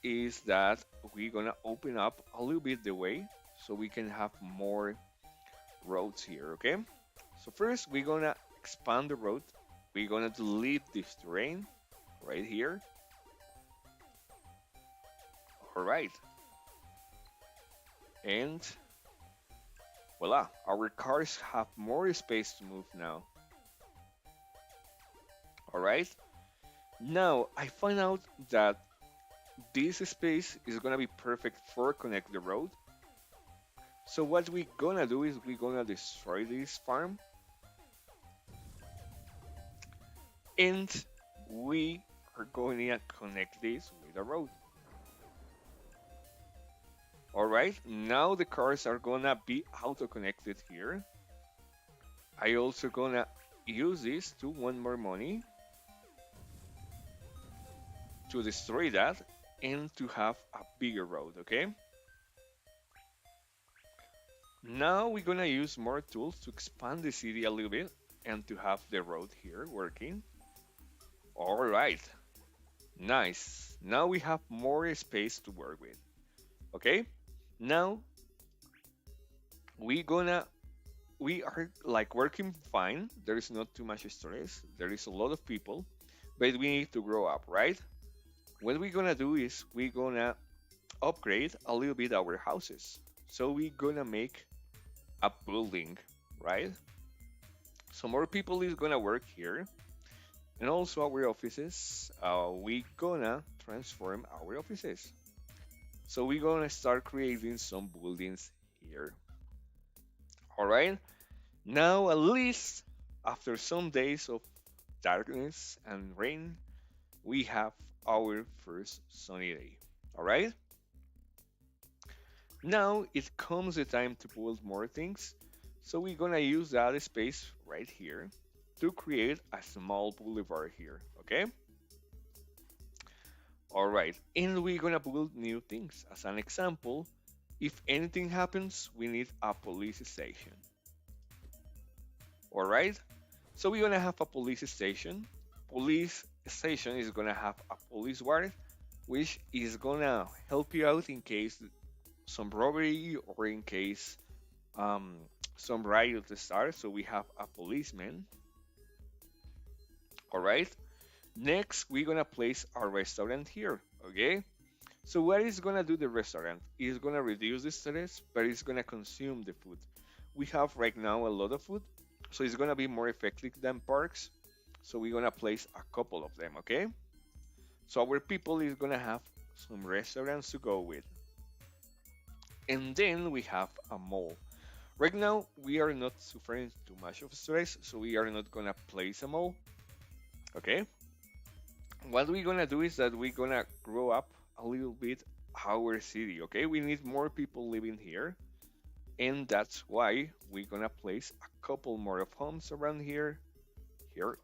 is that we're gonna open up a little bit the way so we can have more roads here, okay? So first we're gonna expand the road. We're gonna delete this terrain right here. All right. And voila, our cars have more space to move now. All right. Now I find out that this space is gonna be perfect for connect the road. So what we gonna do is we gonna destroy this farm and we are going to connect this with a road. All right, now the cars are gonna be auto connected here. I also gonna use this to want more money to destroy that and to have a bigger road, okay? Now we're gonna use more tools to expand the city a little bit and to have the road here working. All right, nice. Now we have more space to work with, okay? Now we are like working fine. There is not too much stress. There is a lot of people, but we need to grow up, right? What we're gonna do is we're gonna upgrade a little bit our houses. So we're gonna make a building, right? So more people is gonna work here, and also our offices. We gonna transform our offices. So we're gonna start creating some buildings here. All right. Now at least after some days of darkness and rain, we have our first sunny day. All right. Now it comes the time to build more things. So we're gonna use that space right here to create a small boulevard here, okay? All right, and we're gonna build new things. As an example, if anything happens, we need a police station. All right, so we're gonna have a police station. Police station is gonna have a police guard, which is gonna help you out in case some robbery or in case um, some riot starts. So we have a policeman. All right. Next, we're gonna place our restaurant here. Okay. So what is gonna do the restaurant? It's gonna reduce the stress, but it's gonna consume the food. We have right now a lot of food, so it's gonna be more effective than parks. So we're gonna place a couple of them. Okay. So our people is gonna have some restaurants to go with, and then we have a mall. Right now, we are not suffering too much of stress, so we are not gonna place a mall. Okay. What we're gonna do is that we're gonna grow up a little bit our city. Okay, we need more people living here, and that's why we're gonna place a couple more of homes around here. Here,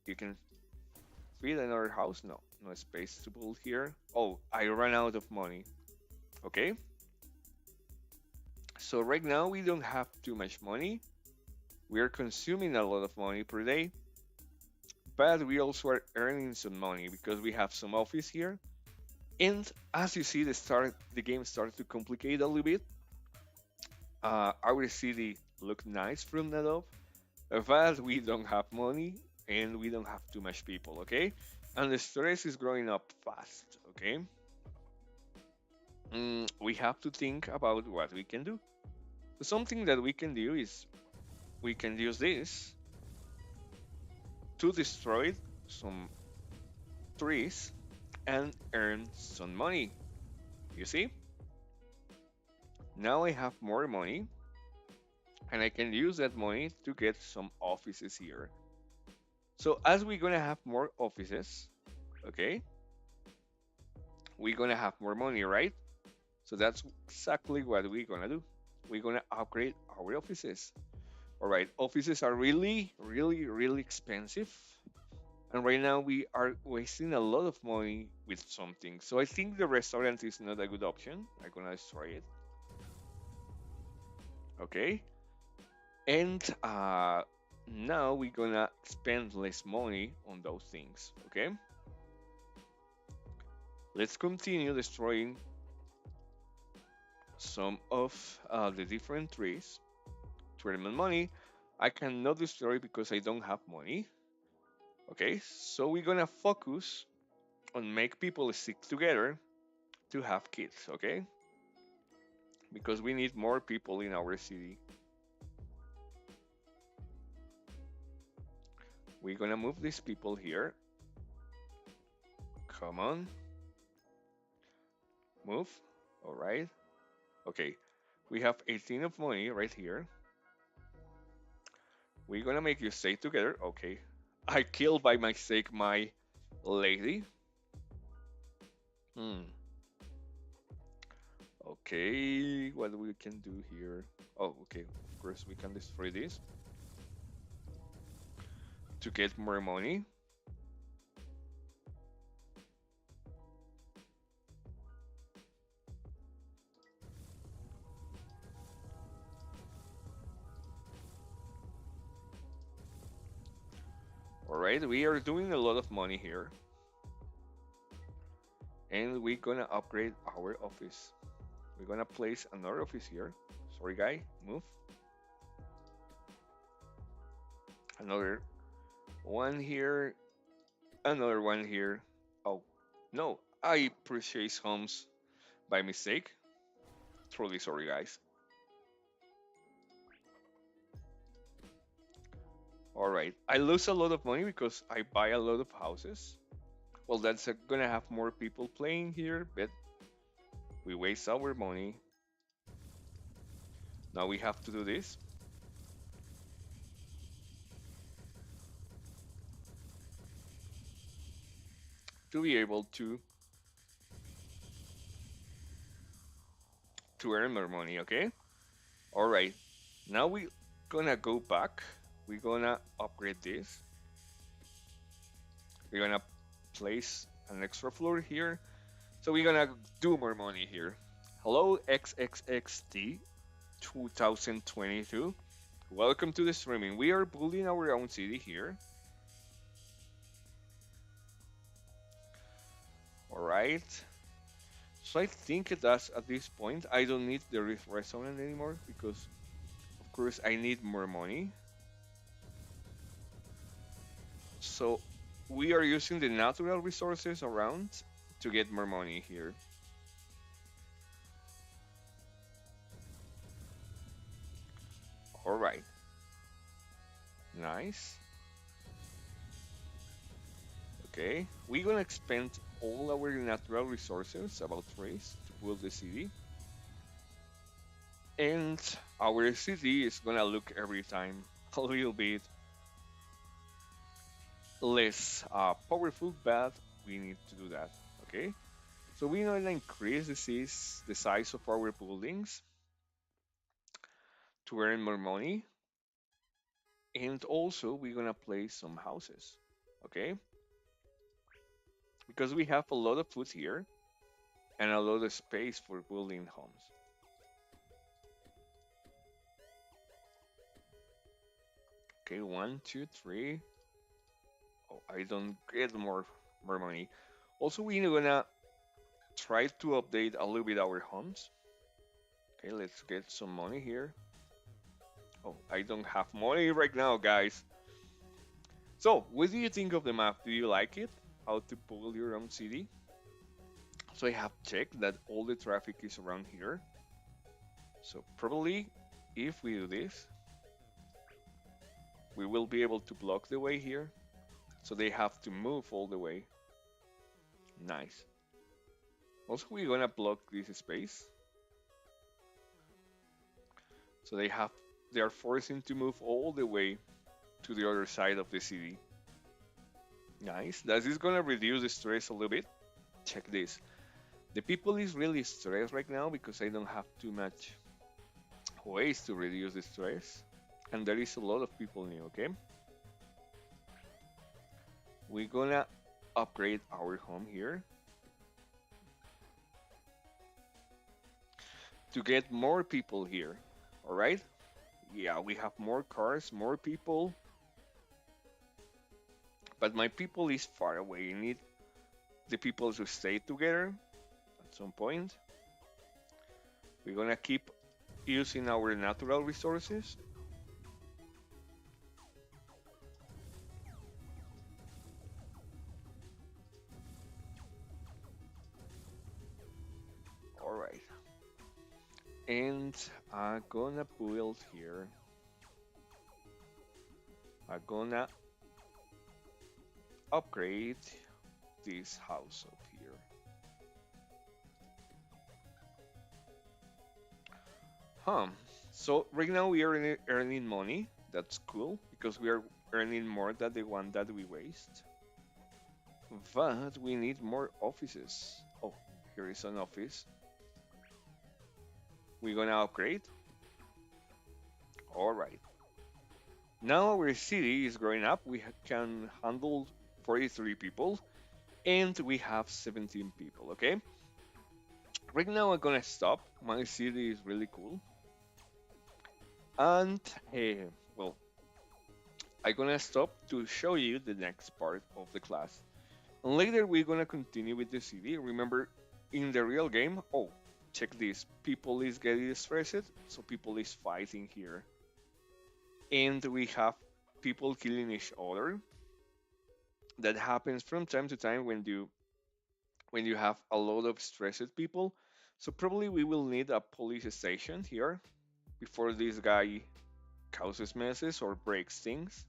you can feed another house. No, no space to build here. Oh, I ran out of money. Okay, so right now we don't have too much money. We are consuming a lot of money per day, but we also are earning some money because we have some office here. And as you see, the game started to complicate a little bit. Our city looked nice from that up, but we don't have money and we don't have too much people. Okay, and the stress is growing up fast. Okay, we have to think about what we can do. Something that we can do is we can use this to destroy some trees and earn some money. You see, now I have more money and I can use that money to get some offices here. So as we're gonna have more offices, okay, we're gonna have more money, right? So that's exactly what we're gonna do. We're gonna upgrade our offices. All right, offices are really, really, really expensive. And right now we are wasting a lot of money with something. So I think the restaurant is not a good option. I'm gonna destroy it. Okay. And now we're gonna spend less money on those things. Okay. Let's continue destroying some of the different trees to earn money. I cannot destroy because I don't have money. Okay, so we're gonna focus on make people stick together to have kids. Okay, because we need more people in our city. We're gonna move these people here. Come on, move. All right. Okay, we have 18 of money right here. We're gonna make you stay together. Okay, I killed by mistake my lady. Hmm. Okay, what we can do here? Oh, okay. Of course, we can destroy this to get more money. All right, we are doing a lot of money here, and we're gonna upgrade our office. We're gonna place another office here. Sorry, guy, move. Another one here, another one here. Oh, no, I purchased homes by mistake. Truly sorry, guys. All right, I lose a lot of money because I buy a lot of houses. Well, that's gonna have more people playing here, but we waste our money. Now we have to do this to be able to earn more money, okay? All right. Now we gonna go back. We're gonna upgrade this. We're gonna place an extra floor here. So we're gonna do more money here. Hello XXXT 2022. Welcome to the streaming. We are building our own city here. All right. So I think that at this point I don't need the restaurant anymore because of course I need more money. So we are using the natural resources around to get more money here. All right. Nice. Okay. We're gonna expend all our natural resources about trees to build the city. And our city is gonna look every time a little bit less powerful, but we need to do that. Okay. So we're gonna increase the size of our buildings to earn more money, and also we're gonna place some houses, okay? Because we have a lot of food here and a lot of space for building homes. Okay, one, two, three. Oh, I don't get more money. Also, we're gonna try to update a little bit our homes. Okay, let's get some money here. Oh, I don't have money right now, guys. So, what do you think of the map? Do you like it? How to build your own city? So I have checked that all the traffic is around here. So probably if we do this, we will be able to block the way here. So they have to move all the way. Nice. Also, we're gonna block this space. So they are forcing to move all the way to the other side of the city. Nice. That is gonna reduce the stress a little bit. Check this. The people is really stressed right now because I don't have too much ways to reduce the stress. And there is a lot of people new, okay? We're gonna upgrade our home here to get more people here. All right? Yeah, we have more cars, more people, but my people is far away. I need the people to stay together at some point. We're gonna keep using our natural resources. All right. And I'm gonna build here. I'm gonna upgrade this house up here. Huh. So right now we are earning money. That's cool because we are earning more than the one that we waste. But we need more offices. Oh, here is an office. We're gonna upgrade. All right. Now our city is growing up. We can handle 43 people and we have 17 people, okay? Right now I'm gonna stop. My city is really cool. And well, I'm gonna stop to show you the next part of the class. And later we're gonna continue with the city. Remember, in the real game, oh, check this. People is getting stressed, so people is fighting here. And we have people killing each other. That happens from time to time when you have a lot of stressed people. So probably we will need a police station here before this guy causes messes or breaks things.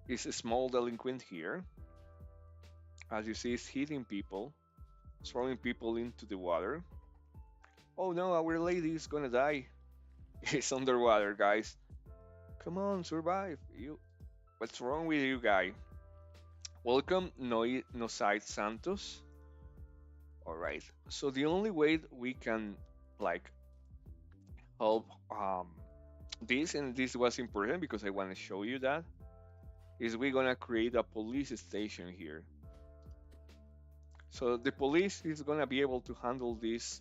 Is a small delinquent here. As you see, is hitting people, throwing people into the water. Oh no, our lady is gonna die. It's underwater, guys. Come on, survive. You, what's wrong with you, guy? Welcome, Noside Santos. All right. So the only way that we can like help this, and this was important because I want to show you that, is we're gonna create a police station here. So the police is gonna be able to handle this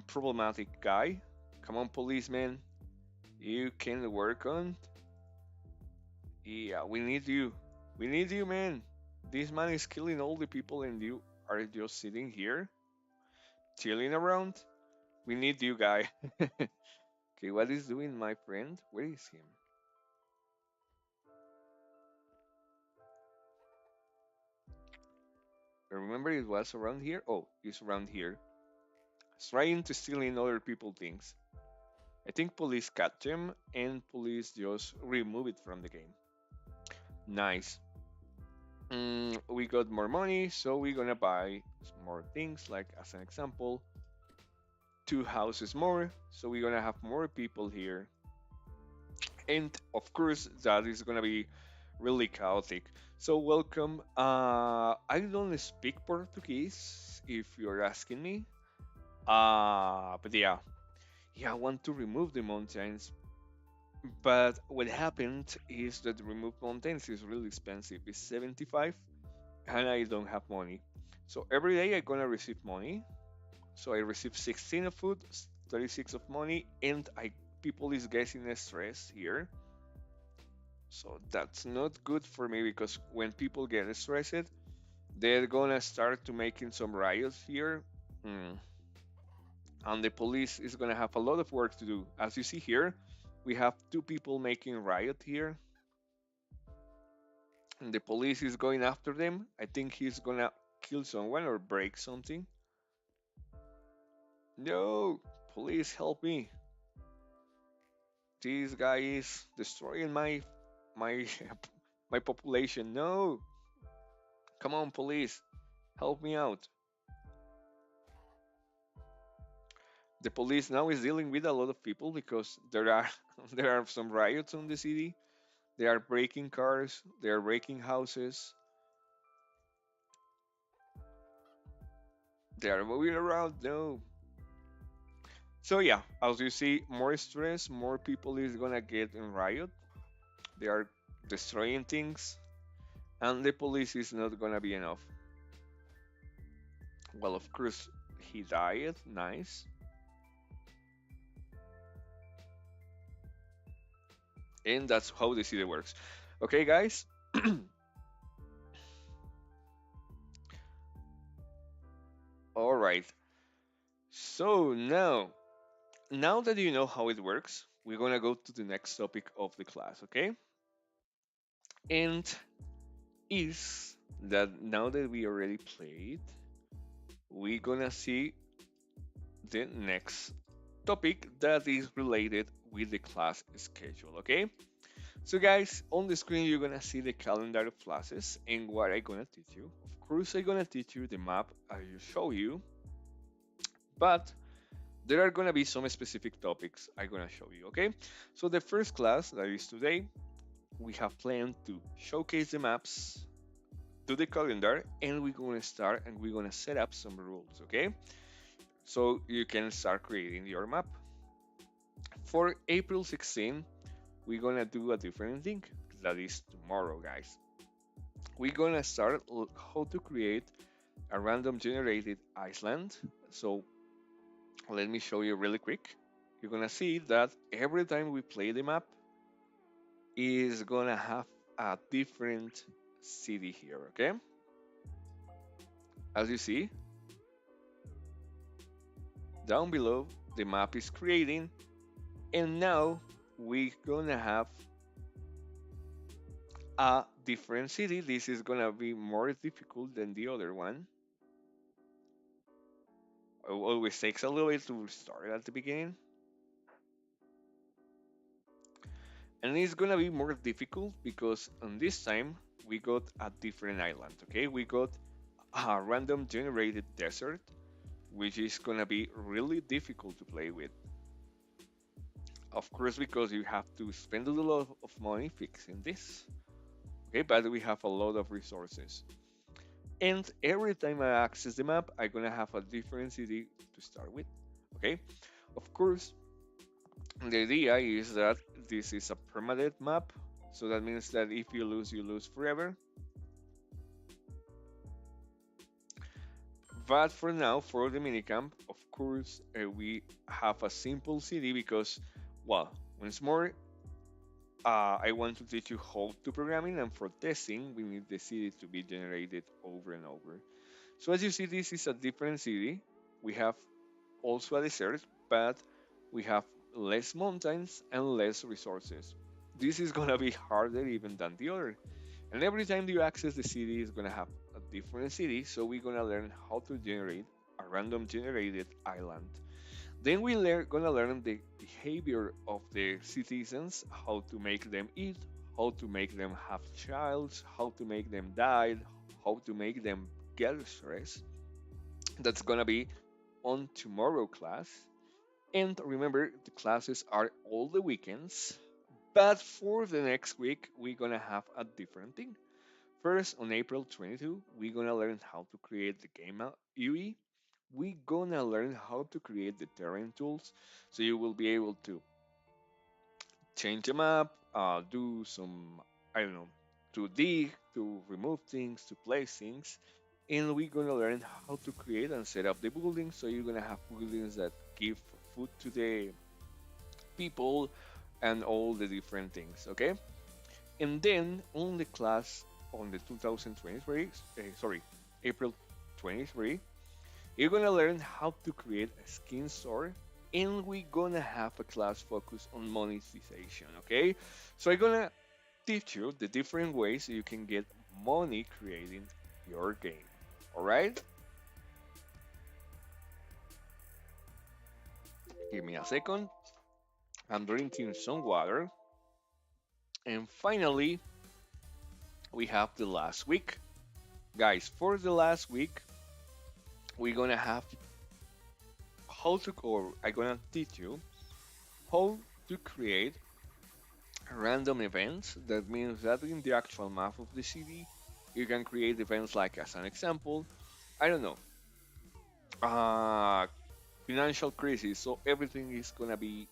problematic guy. Come on, policeman, you can work on. Yeah, we need you. We need you, man. This man is killing all the people, and you are just sitting here, chilling around. We need you, guy. Okay, what is doing my friend? Where is him? Remember it was around here? Oh, he's around here. He's trying to steal in other people things. I think police catch him and police just remove it from the game. Nice. We got more money, so we're gonna buy some more things, like as an example, two houses more. So we're gonna have more people here. And of course, that is gonna be really chaotic. So welcome. I don't speak Portuguese, if you're asking me. But yeah, I want to remove the mountains. But what happened is that remove mountains is really expensive. It's 75, and I don't have money. So every day I'm gonna receive money. So I receive 16 of food, 36 of money, and I people is getting stressed here. So that's not good for me because when people get stressed, they're gonna start to making some riots here. Mm. And the police is gonna have a lot of work to do. As you see here, we have two people making riot here, and the police is going after them. I think he's gonna kill someone or break something. No, police, help me! This guy is destroying my my population. No, come on, police, help me out. The police now is dealing with a lot of people because there are there are some riots on the city. They are breaking cars, they are breaking houses, they are moving around. No. So yeah, as you see, more stress, more people is gonna get in riot. They are destroying things, and the police is not gonna be enough. Well, of course, he died. Nice. And that's how the city works. Okay, guys. All right. So now that you know how it works, we're gonna go to the next topic of the class. Okay, and is that now that we already played, we're gonna see the next topic that is related with the class schedule. Okay, so guys, on the screen you're gonna see the calendar of classes and what I'm gonna teach you. Of course, I'm gonna teach you the map I will show you, but there are gonna be some specific topics I'm gonna show you. Okay, so the first class that is today, we have planned to showcase the maps, do the calendar, and we're gonna start and we're gonna set up some rules. Okay, so you can start creating your map. For April 16, we're gonna do a different thing. That is tomorrow, guys. We're gonna start how to create a random generated island. So let me show you really quick. You're gonna see that every time we play the map is gonna have a different city here. Okay, as you see down below, the map is creating, and now we're gonna have a different city. This is gonna be more difficult than the other one. It always takes a little bit to start at the beginning, and it's gonna be more difficult because on this time we got a different island. Okay, we got a random generated desert, which is gonna be really difficult to play with. Of course, because you have to spend a lot of money fixing this. Okay, but we have a lot of resources. And every time I access the map, I'm gonna have a different city to start with. Okay, of course, the idea is that this is a permanent map, so that means that if you lose forever. But for now, for the minicamp, of course, we have a simple city because, well, once more, I want to teach you how to programming, and for testing, we need the city to be generated over and over. So as you see, this is a different city. We have also a desert, but we have less mountains and less resources. This is gonna be harder even than the other. And every time you access the city, it's gonna have a different city. So we're gonna learn how to generate a random generated island. Then gonna learn the behavior of the citizens, how to make them eat, how to make them have childs, how to make them die, how to make them get stressed. That's gonna be on tomorrow class. And remember, the classes are all the weekends, But for the next week, we're gonna have a different thing. First, on April 22, we're gonna learn how to create the game UI. We're gonna learn how to create the terrain tools, so you will be able to change the map, do some, I don't know, to dig, to remove things, to place things. And we're gonna learn how to create and set up the buildings. So you're gonna have buildings that give food to the people and all the different things. Okay, and then on the class on the 2023, sorry, April 23, you're gonna learn how to create a skin store, and we're gonna have a class focused on monetization. Okay, so I'm gonna teach you the different ways you can get money creating your game. All right, give me a second. I'm drinking some water, and finally, we have the last week, guys. For the last week, we're gonna have how to, or I'm gonna teach you how to create random events. That means that in the actual map of the city, you can create events like, as an example, I don't know, uh, financial crisis. So everything is gonna be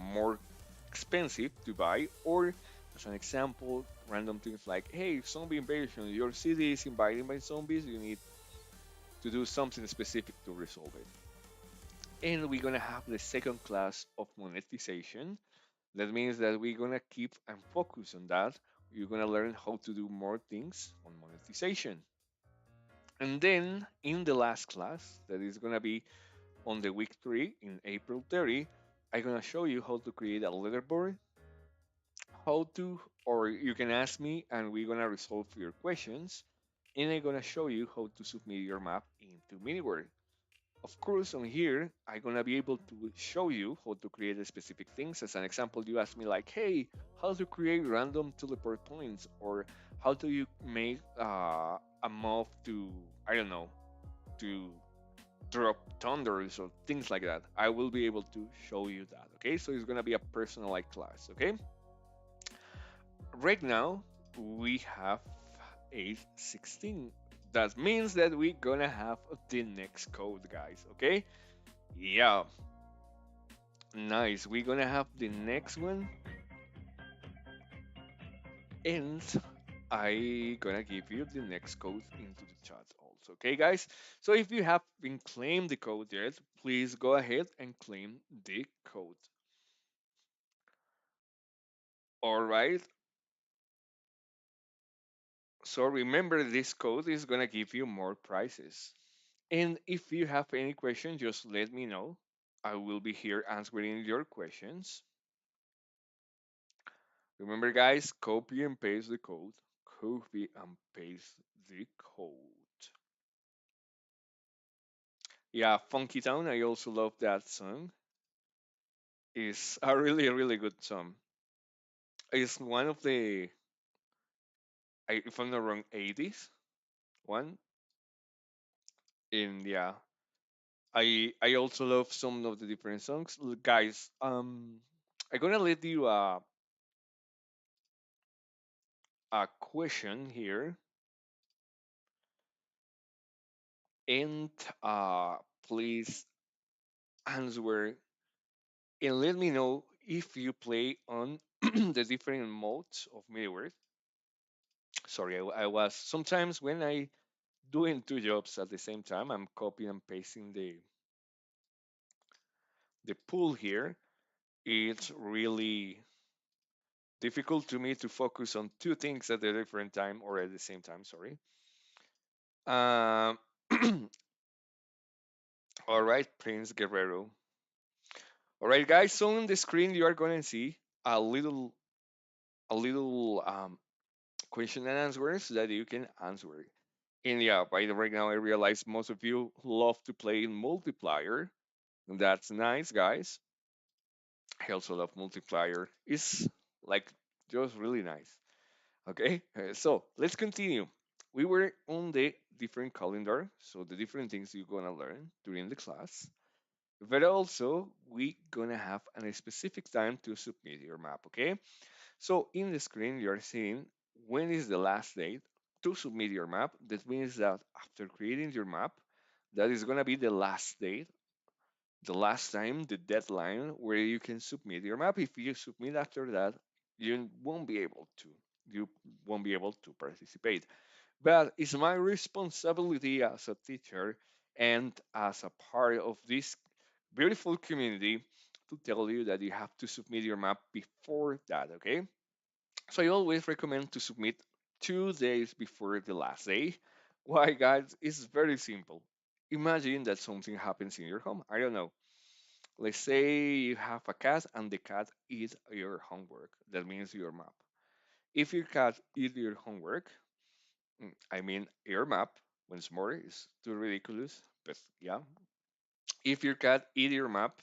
more expensive to buy, or as an example, random things like, hey, zombie invasion. Your city is invaded by zombies. You need to do something specific to resolve it. And we're gonna have the second class of monetization. That means that we're gonna keep and focus on that. You're gonna learn how to do more things on monetization. And then in the last class, that is gonna be on the week 3 in April 30, I'm gonna show you how to create a leaderboard, how to, or you can ask me and we're gonna resolve your questions. And I'm gonna show you how to submit your map into Miniware. Of course, on here, I'm gonna be able to show you how to create specific things. As an example, you ask me like, hey, how to create random teleport points, or how do you make a mob to, I don't know, to drop thunders or things like that. I will be able to show you that. Okay, so it's gonna be a personalized class. Okay, right now we have age 16. That means that we're gonna have the next code, guys. Okay, yeah, nice. We're gonna have the next one, and I gonna give you the next code into the chat also. Okay, guys. So if you have been claimed the code yet, please go ahead and claim the code. All right. So remember, this code is gonna give you more prizes. And if you have any questions, just let me know. I will be here answering your questions. Remember, guys, copy and paste the code. Copy and paste the code. Yeah, Funky Town. I also love that song. It's a really, really good song. It's one of the, if I'm not wrong, 80s one. And yeah, I also love some of the different songs. Guys, I'm gonna let you a question here, and please answer and let me know if you play on the different modes of middleware. Sorry, I was sometimes when I doing two jobs at the same time, I'm copying and pasting the pool here. It's really difficult to me to focus on two things at a different time or at the same time. Sorry. Um, all right, Prince Guerrero. All right, guys. So on the screen, you are going to see a little, a little question and answers that you can answer. And yeah, by the right now, I realize most of you love to play in multiplayer. That's nice, guys. I also love multiplayer. It's like just really nice. Okay, so let's continue. We were on the different calendar, so the different things you're gonna learn during the class. But also, we gonna have a specific time to submit your map, okay? So in the screen, you're seeing when is the last date to submit your map. That means that after creating your map, that is gonna be the last date, the last time, the deadline where you can submit your map. If you submit after that, you won't be able to. You won't be able to participate. But it's my responsibility as a teacher and as a part of this beautiful community to tell you that you have to submit your map before that, okay? So I always recommend to submit 2 days before the last day. Why, guys? It's very simple. Imagine that something happens in your home. I don't know. Let's say you have a cat and the cat eats your homework. That means your map. If your cat eats your homework, I mean your map, once more, is too ridiculous. But yeah, if your cat eats your map,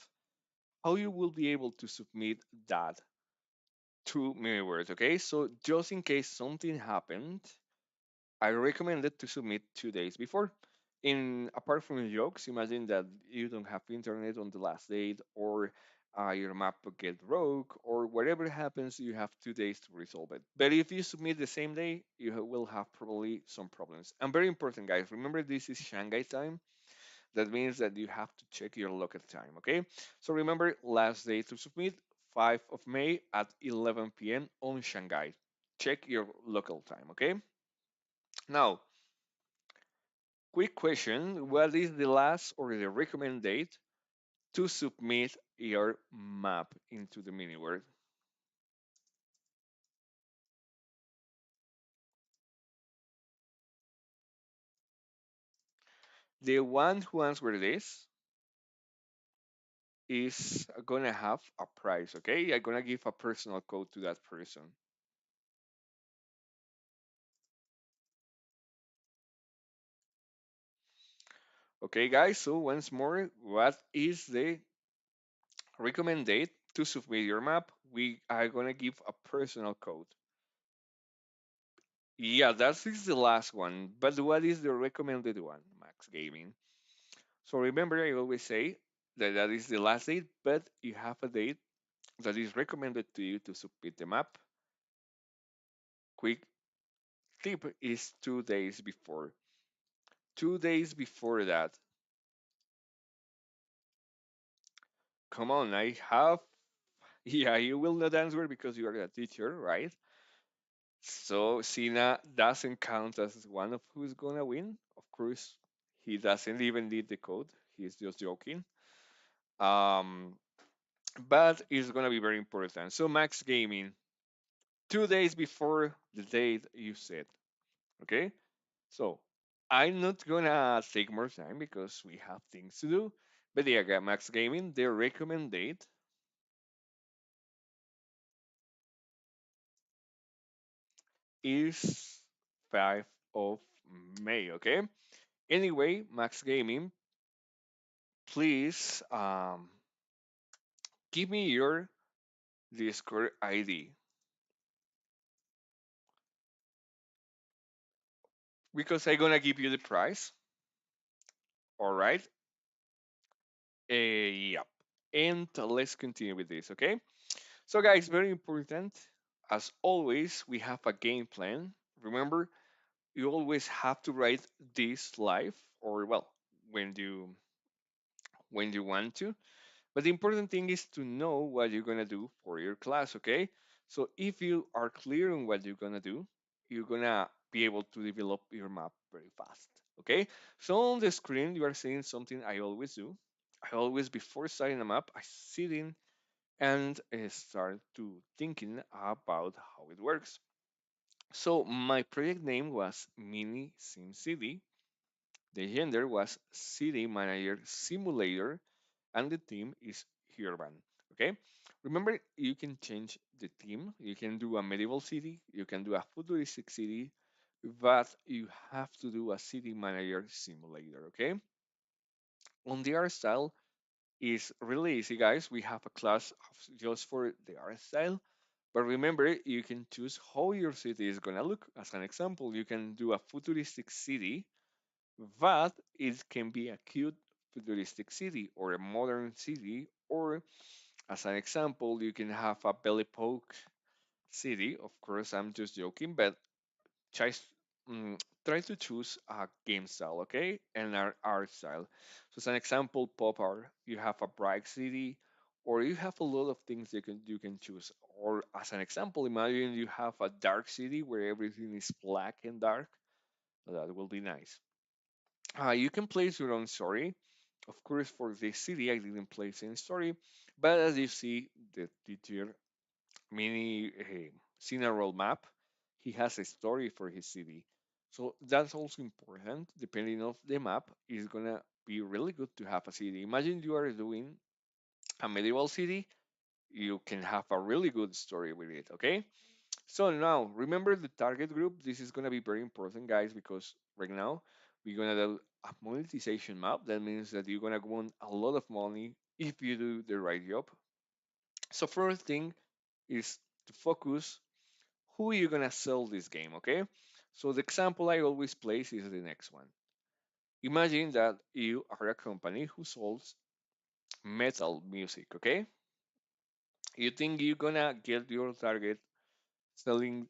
how you will be able to submit that to many words? Okay, so just in case something happened, I recommend it to submit 2 days before. In apart from the jokes, imagine that you don't have internet on the last date, or your map get broke, or whatever happens, you have 2 days to resolve it. But if you submit the same day, you will have probably some problems. And very important, guys, remember this is Shanghai time. That means that you have to check your local time. Okay, so remember last day to submit 5 of May at 11 p.m. on Shanghai. Check your local time. Okay, now quick question. What is the last or the recommended date to submit your map into the mini world? The one who answers this is gonna have a prize, okay? I'm gonna give a personal code to that person. Okay, guys, so once more, what is the recommended date to submit your map? We are gonna give a personal code. Yeah, that is the last one, but what is the recommended one, Max Gaming? So remember, I always say that that is the last date, but you have a date that is recommended to you to submit the map. Quick tip is 2 days before. 2 days before that. Come on, I have. Yeah, you will not answer because you are a teacher, right? So Sina doesn't count as one of who's gonna win. Of course, he doesn't even need the code. He's just joking. Um, but it's gonna be very important. So Max Gaming, 2 days before the date you said. Okay, so I'm not gonna take more time because we have things to do. But yeah, Max Gaming, the recommended is 5 of May. Okay. Anyway, Max Gaming, please give me your Discord ID because I'm gonna give you the prize. All right. Yep. And let's continue with this. Okay. So, guys, very important. As always, we have a game plan. Remember, you always have to write this live, or well, when you want to. But the important thing is to know what you're gonna do for your class. Okay. So if you are clear on what you're gonna do, you're gonna be able to develop your map very fast. Okay. So on the screen, you are seeing something I always do. I always, before starting a map, I sit in and start to thinking about how it works. So my project name was Mini Sim City. The gender was City Manager Simulator, and the theme is urban. Okay. Remember, you can change the theme. You can do a medieval city. You can do a futuristic city, but you have to do a City Manager Simulator. Okay. On the art style is really easy, guys. We have a class just for the art style. But remember, you can choose how your city is gonna look. As an example, you can do a futuristic city, but it can be a cute futuristic city or a modern city, or as an example, you can have a belly poke city. Of course, I'm just joking, but try, mm, try to choose a game style, okay, and an art style. So, as an example, pop art, you have a bright city, or you have a lot of things you can choose. Or as an example, imagine you have a dark city where everything is black and dark. That will be nice. You can place your own story. Of course, for this city, I didn't place any story, but as you see, the teacher mini scenario map, he has a story for his city. So that's also important. Depending on the map, it's gonna be really good to have a city. Imagine you are doing a medieval city, you can have a really good story with it. Okay. So now remember the target group. This is gonna be very important, guys, because right now we're gonna do a monetization map. That means that you're gonna want a lot of money if you do the right job. So first thing is to focus who you're gonna sell this game, okay? So the example I always place is the next one. Imagine that you are a company who sells metal music, okay? You think you're gonna get your target selling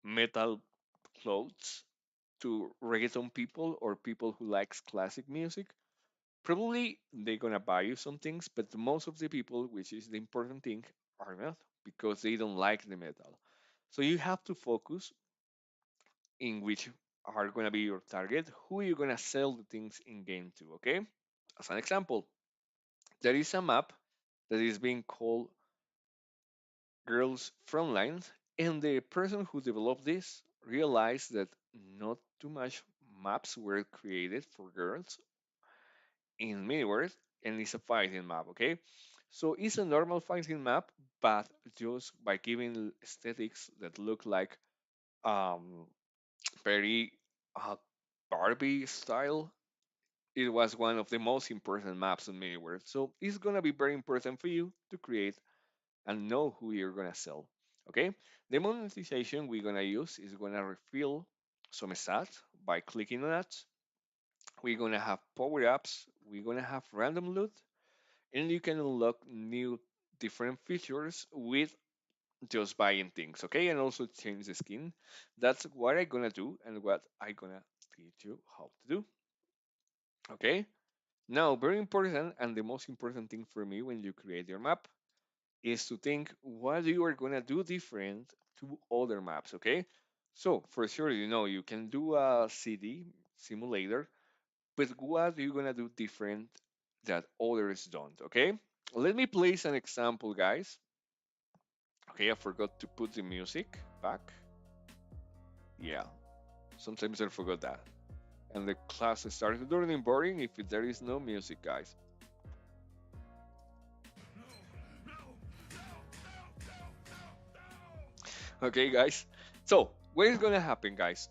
metal clothes to reggaeton people or people who likes classic music? Probably they're gonna buy you some things, but most of the people, which is the important thing, are not because they don't like the metal. So you have to focus in which are going to be your target, who you're going to sell the things in game to, okay? As an example, there is a map that is being called Girls Frontline, and the person who developed this realized that not too much maps were created for girls in Middle-earth, and it's a fighting map, okay? So it's a normal fighting map, but just by giving aesthetics that look like um, very Barbie style, it was one of the most important maps in Middleware. So it's gonna be very important for you to create and know who you're gonna sell. Okay? The monetization we're gonna use is gonna refill some stats by clicking on that. We're gonna have power ups, we're gonna have random loot, and you can unlock new different features with just buying things, okay? And also change the skin. That's what I'm gonna do and what I'm gonna teach you how to do. Okay? Now, very important and the most important thing for me when you create your map is to think what you are gonna do different to other maps, okay? So for sure, you can do a CD simulator, but what are you gonna do different that others don't, okay? Let me place an example, guys. Okay, I forgot to put the music back. Yeah, sometimes I forgot that. And the class started turning boring if there is no music, guys. Okay, guys. So, what is gonna happen, guys?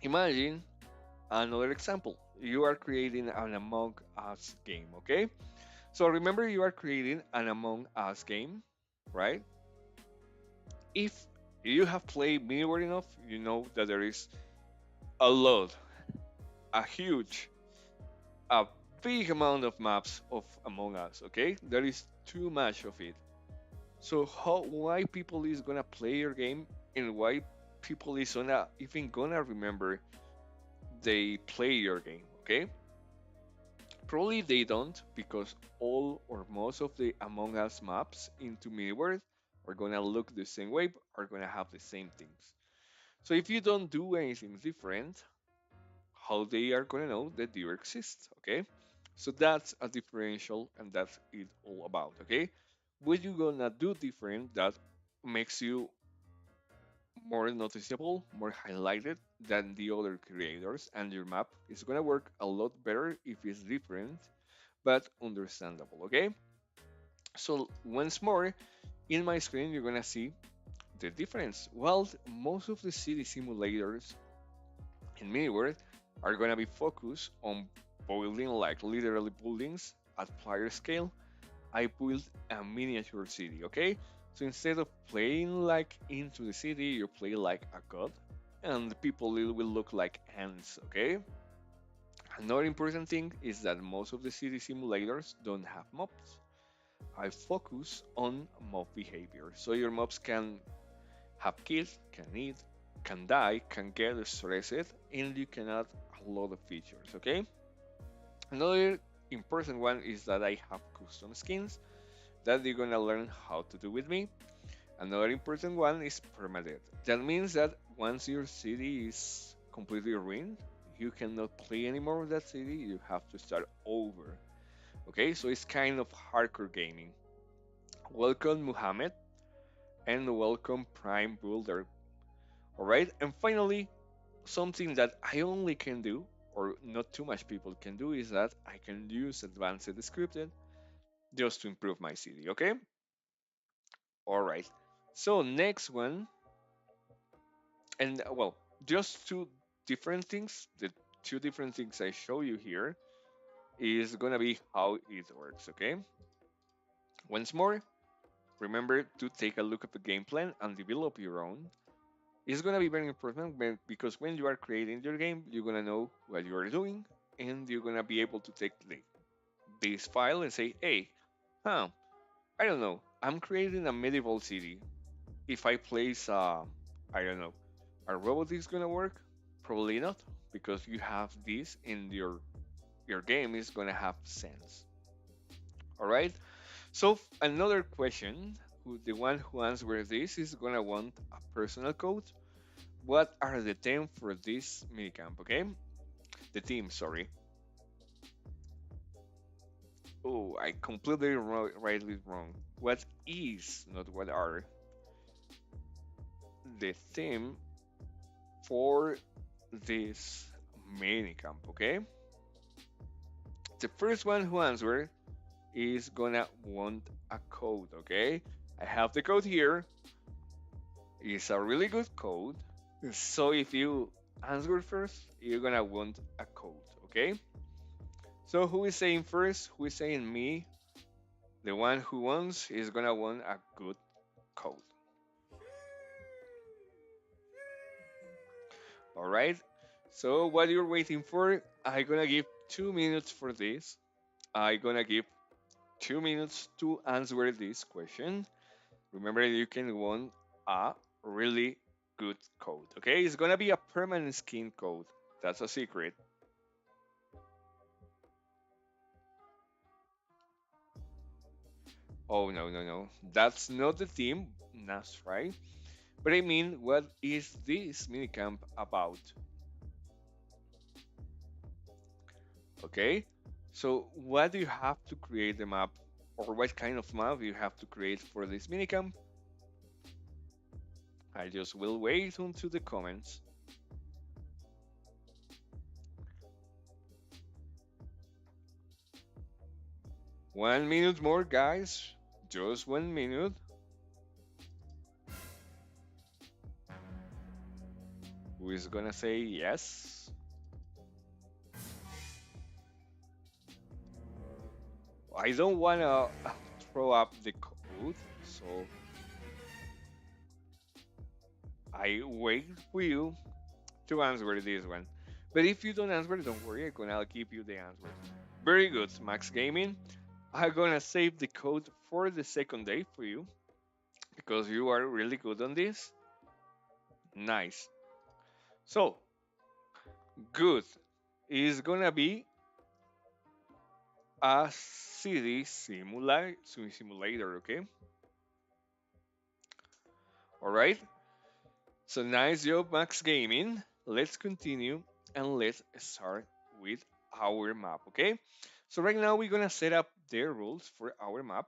Imagine another example. You are creating an Among Us game, okay? So remember, you are creating an Among Us game, right? If you have played Middleware enough, you know that there is a lot, a huge, a big amount of maps of Among Us, okay? There is too much of it. So why people is gonna play your game and why people is gonna even gonna remember they play your game, okay? Probably they don't because all or most of the Among Us maps into Middleware are gonna look the same way, are gonna have the same things. So if you don't do anything different, how they are gonna know that you exist, okay? So that's a differential and that's it all about, okay? What you gonna do different that makes you more noticeable, more highlighted than the other creators, and your map is gonna work a lot better if it's different but understandable, okay? So once more, in my screen, you're gonna see the difference. Well, most of the city simulators in Middleware are gonna be focused on building like literally buildings at player scale. I built a miniature city, okay? So instead of playing like into the city, you play like a god, and the people will look like ants, okay? Another important thing is that most of the city simulators don't have mobs. I focus on mob behavior. So your mobs can have kills, can eat, can die, can get stressed, and you can add a lot of features, okay? Another important one is that I have custom skins that you're gonna learn how to do with me. Another important one is permadeath. That means that once your city is completely ruined, you cannot play anymore with that city, you have to start over. Okay, so it's kind of hardcore gaming. Welcome Muhammad and welcome Prime Builder. Alright, and finally, something that I only can do, or not too much people can do, is that I can use advanced scripted just to improve my city, okay? Alright, so next one, and well, just two different things. The two different things I show you here is gonna be how it works, okay? Once more, remember to take a look at the game plan and develop your own. It's gonna be very important because when you are creating your game, you're gonna know what you are doing, and you're gonna be able to take this file and say, hey, huh, I don't know, I'm creating a medieval city. If I place, I don't know, a robot is gonna work? Probably not, because you have this in your game is gonna have sense. All right. So another question, the one who answers this is gonna want a personal code. What are the theme for this minicamp? Okay, the theme. Sorry. Oh, I completely rightly wrong. What is, not what are, the theme for this minicamp? Okay. The first one who answered is gonna want a code. Okay. I have the code here. It's a really good code. So if you answer first, you're gonna want a code, okay? So who is saying first? Who is saying me? The one who wants is gonna want a good code. All right. So what you're waiting for? I'm gonna give 2 minutes for this. I'm gonna give 2 minutes to answer this question. Remember, you can want a really good code. Okay, it's gonna be a permanent skin code. That's a secret. Oh no, no, no. That's not the theme. That's right. But I mean, what is this minicamp about? Okay. So what do you have to create the map, or what kind of map you have to create for this minicamp? I just will wait until the comments. 1 minute more, guys. Just 1 minute. Who is gonna say yes? I don't wanna throw up the code, so I wait for you to answer this one. But if you don't answer, don't worry, I'm gonna give you the answer. Very good, Max Gaming. I'm gonna save the code for the second day for you because you are really good on this. Nice. So, good. Is gonna be a city simulator, okay? Alright. So nice job, Max Gaming. Let's continue and let's start with our map, okay? So right now we're gonna set up the rules for our map.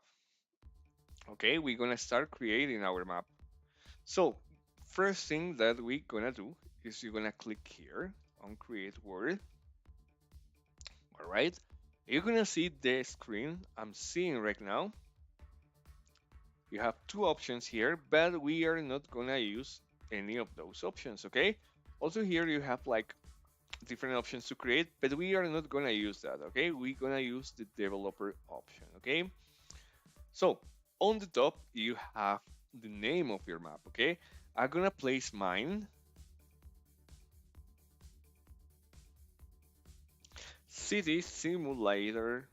Okay, we're gonna start creating our map. So first thing that we're gonna do is you're gonna click here on create world. All right, you're gonna see the screen I'm seeing right now. You have two options here, but we are not gonna use any of those options, okay? Also here you have like different options to create, but we are not gonna use that, okay? We're gonna use the developer option, okay? So on the top, you have the name of your map, okay? I'm gonna place mine. City Simulator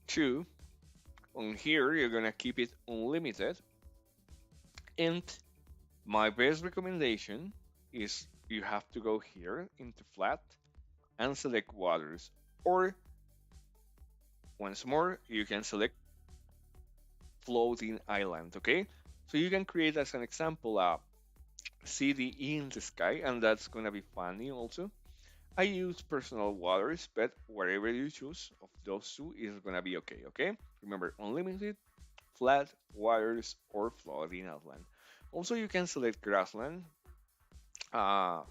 2. On here, you're gonna keep it unlimited. And my best recommendation is you have to go here into flat and select waters. Or once more, you can select floating island, okay? So you can create as an example a city in the sky, and that's gonna be funny also. I use personal waters, but whatever you choose of those two is gonna be okay, okay? Remember, unlimited, flat, waters, or floating island. Also, you can select grassland, uh,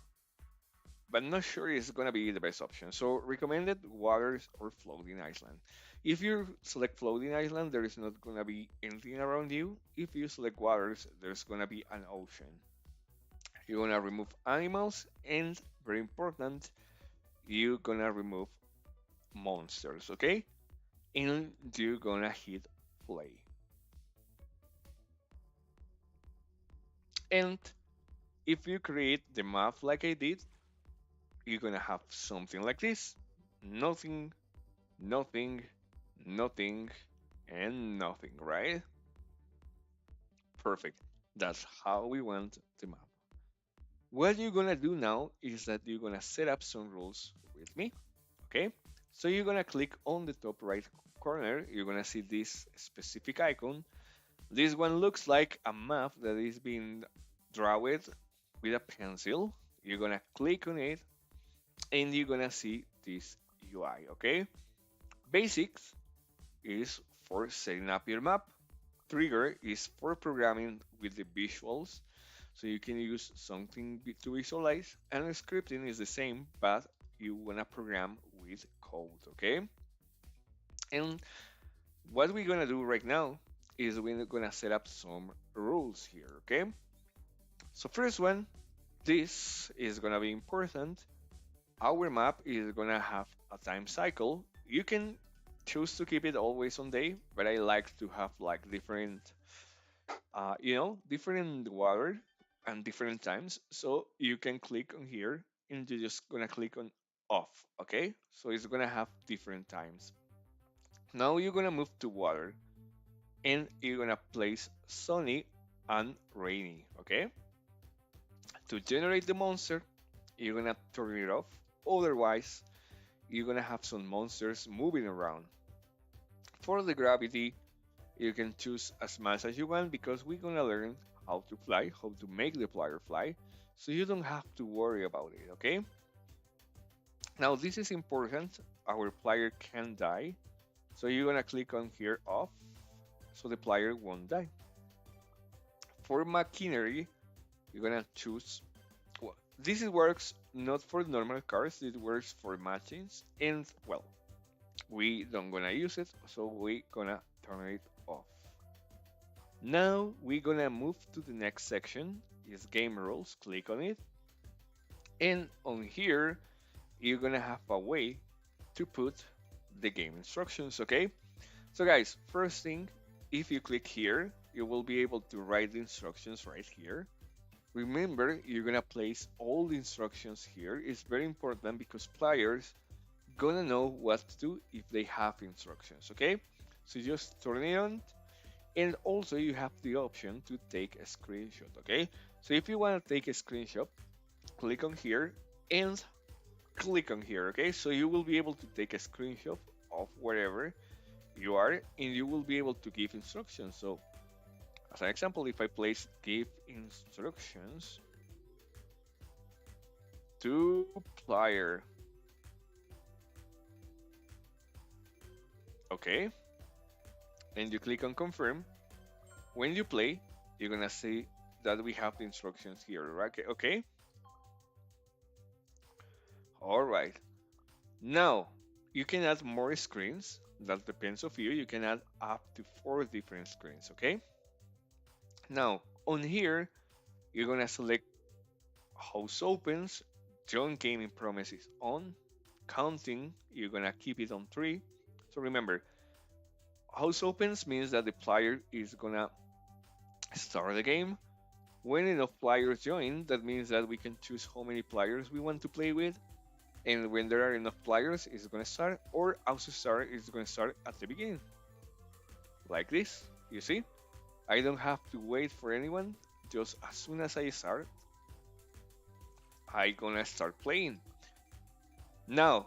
but not sure it's gonna be the best option. So recommended waters or floating island. If you select floating island, there is not gonna be anything around you. If you select waters, there's gonna be an ocean. You're gonna remove animals, and very important, you're gonna remove monsters, okay? And you're gonna hit play. And if you create the map like I did, you're gonna have something like this. Nothing, nothing, nothing, and nothing, right? Perfect. That's how we want the map. What you're gonna do now is that you're gonna set up some rules with me, okay? So you're gonna click on the top right corner, you're gonna see this specific icon. This one looks like a map that is being drawn with a pencil. You're gonna click on it and you're gonna see this UI, okay? Basics is for setting up your map. Trigger is for programming with the visuals, so you can use something to visualize. And scripting is the same, but you wanna program with code, okay? And what we're gonna do right now is we're gonna set up some rules here, okay? So first one, this is gonna be important. Our map is gonna have a time cycle. You can choose to keep it always on day, but I like to have like different, different water and different times. So you can click on here and you're just gonna click on off, okay? So it's gonna have different times. Now you're gonna move to water and you're gonna place sunny and rainy, okay? To generate the monster, you're gonna turn it off. Otherwise, you're gonna have some monsters moving around. For the gravity, you can choose as much as you want because we're gonna learn how to fly, how to make the player fly, so you don't have to worry about it, okay? Now this is important, our player can die, so you're gonna click on here off, so the player won't die. For machinery, you're gonna choose, well, this works not for normal cars, it works for machines, and well, we don't gonna use it, so we gonna turn it off. Now we're gonna move to the next section, is game rules, click on it. And on here, you're gonna have a way to put the game instructions, okay? So guys, first thing, if you click here, you will be able to write the instructions right here. Remember, you're gonna place all the instructions here. It's very important because players gonna know what to do if they have instructions, okay? So just turn it on, and also you have the option to take a screenshot, okay? So if you want to take a screenshot, click on here and click on here, okay? So you will be able to take a screenshot of wherever you are and you will be able to give instructions. So as an example, if I place give instructions to player, okay, and you click on confirm, when you play, you're gonna see that we have the instructions here, right? Okay. All right. Now you can add more screens. That depends of you. You can add up to 4 different screens. Okay. Now on here, you're gonna select house opens, join gaming promises on, counting. You're gonna keep it on 3. So remember, house opens means that the player is gonna start the game. When enough players join, that means that we can choose how many players we want to play with. And when there are enough players, it's going to start, or also start, it's going to start at the beginning, like this. You see? I don't have to wait for anyone. Just as soon as I start, I gonna start playing. Now,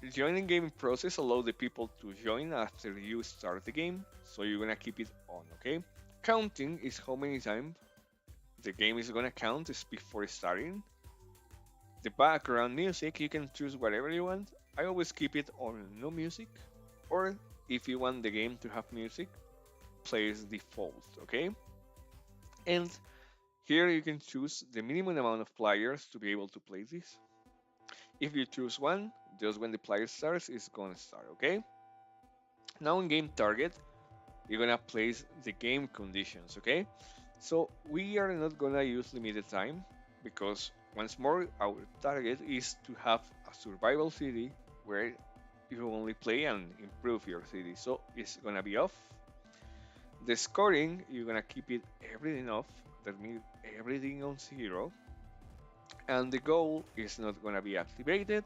the joining game process allow the people to join after you start the game, so you're gonna keep it on, okay? Counting is how many times the game is gonna count is before starting. The background music, you can choose whatever you want. I always keep it on no music, or if you want the game to have music, plays default, okay? And here you can choose the minimum amount of players to be able to play this. If you choose one, just when the player starts, it's gonna start, okay? Now in game target, you're gonna place the game conditions, okay? So we are not gonna use limited time because once more our target is to have a survival city where you only play and improve your city. So it's gonna be off. The scoring, you're gonna keep it everything off. That means everything on zero. And the goal is not gonna be activated.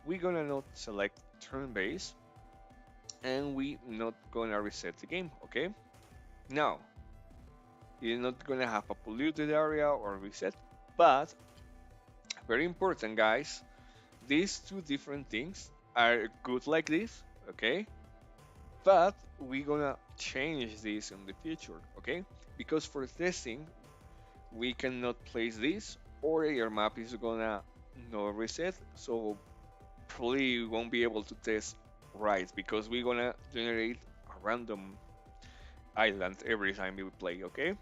We're gonna not select turn base and we not gonna reset the game, okay? Now, you're not gonna have a polluted area or reset, but very important, guys. These two different things are good like this, okay? But we're gonna change this in the future, okay? Because for testing, we cannot place this, or your map is gonna no reset, so probably you won't be able to test right because we're gonna generate a random island every time we play, okay?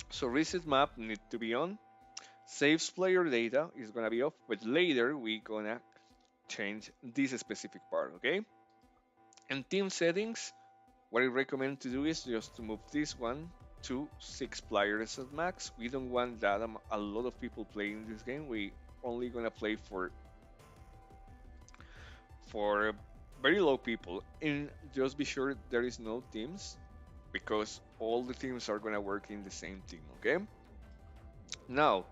So reset map need to be on. Saves player data is gonna be off, but later we gonna change this specific part, okay? And team settings, what I recommend to do is just to move this one to 6 players at max. We don't want that a lot of people playing this game. We only gonna play for very low people, and just be sure there is no teams because all the teams are gonna work in the same team, okay? Now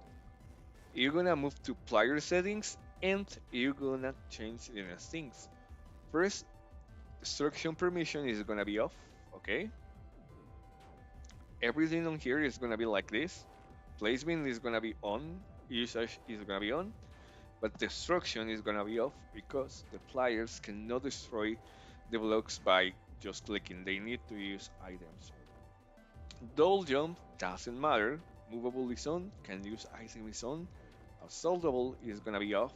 you're gonna move to player settings and you're gonna change the next things. First, destruction permission is gonna be off, okay? Everything on here is gonna be like this. Placement is gonna be on, usage is gonna be on, but destruction is gonna be off because the players cannot destroy the blocks by just clicking. They need to use items. Double jump doesn't matter. Movable is on, can use item is on. Assaultable is gonna be off.